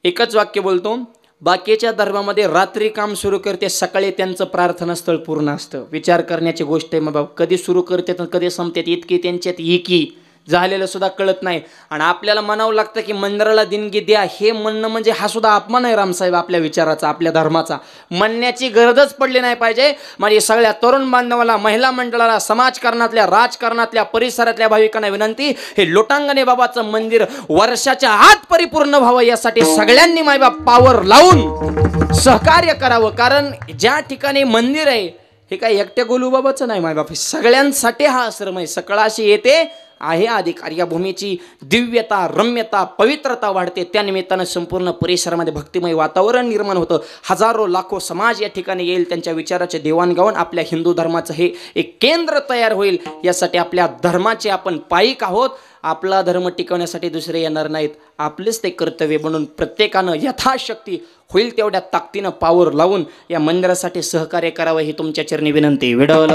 एकच वाक्य बोलतो, बाकीच्या धर्मामध्ये रात्री काम सुरू करते, सकाळी त्यांचं प्रार्थनास्थळ पूर्ण असतं. विचार करण्याची गोष्ट आहे. मग कधी सुरू करतात कधी संपतात, इतकी त्यांच्यात एकी झालेलं सुद्धा कळत नाही. आणि आपल्याला म्हणावं लागतं की मंदिराला देणगी द्या, हे म्हणणं म्हणजे हा सुद्धा अपमान आहे रामसाहेब आपल्या विचाराचा, आपल्या धर्माचा. म्हणण्याची गरजच पडली नाही पाहिजे. माझी सगळ्या तरुण बांधवाला, महिला मंडळाला, समाजकारणातल्या, राजकारणातल्या, परिसरातल्या भाविकांना विनंती, हे लोटांगणे बाबाचं मंदिर वर्षाच्या आत परिपूर्ण व्हावं यासाठी सगळ्यांनी मायबाप पावर लावून सहकार्य करावं. कारण ज्या ठिकाणी मंदिर आहे हे काय एकट्या गोलूबाबाचं नाही मायबाप, सगळ्यांसाठी हा आश्रम आहे. सकाळशी येते आहे अधिकार. या भूमीची दिव्यता, रम्यता, पवित्रता वाढते. त्यानिमित्तानं संपूर्ण परिसरामध्ये भक्तिमय वातावरण निर्माण होतं. हजारो लाखो समाज या ठिकाणी येईल, त्यांच्या विचाराचे देवाणघेवाण, आपल्या हिंदू धर्माचं हे एक केंद्र तयार होईल. यासाठी आपल्या धर्माचे आपण पाईक आहोत. आपला धर्म टिकवण्यासाठी दुसरे येणार नाहीत. आपलेच ते कर्तव्य म्हणून प्रत्येकानं यथाशक्ती होईल तेवढ्या ताकदीनं पावर लावून या मंदिरासाठी सहकार्य करावं ही तुमच्या चरणी विनंती. विठ्ठल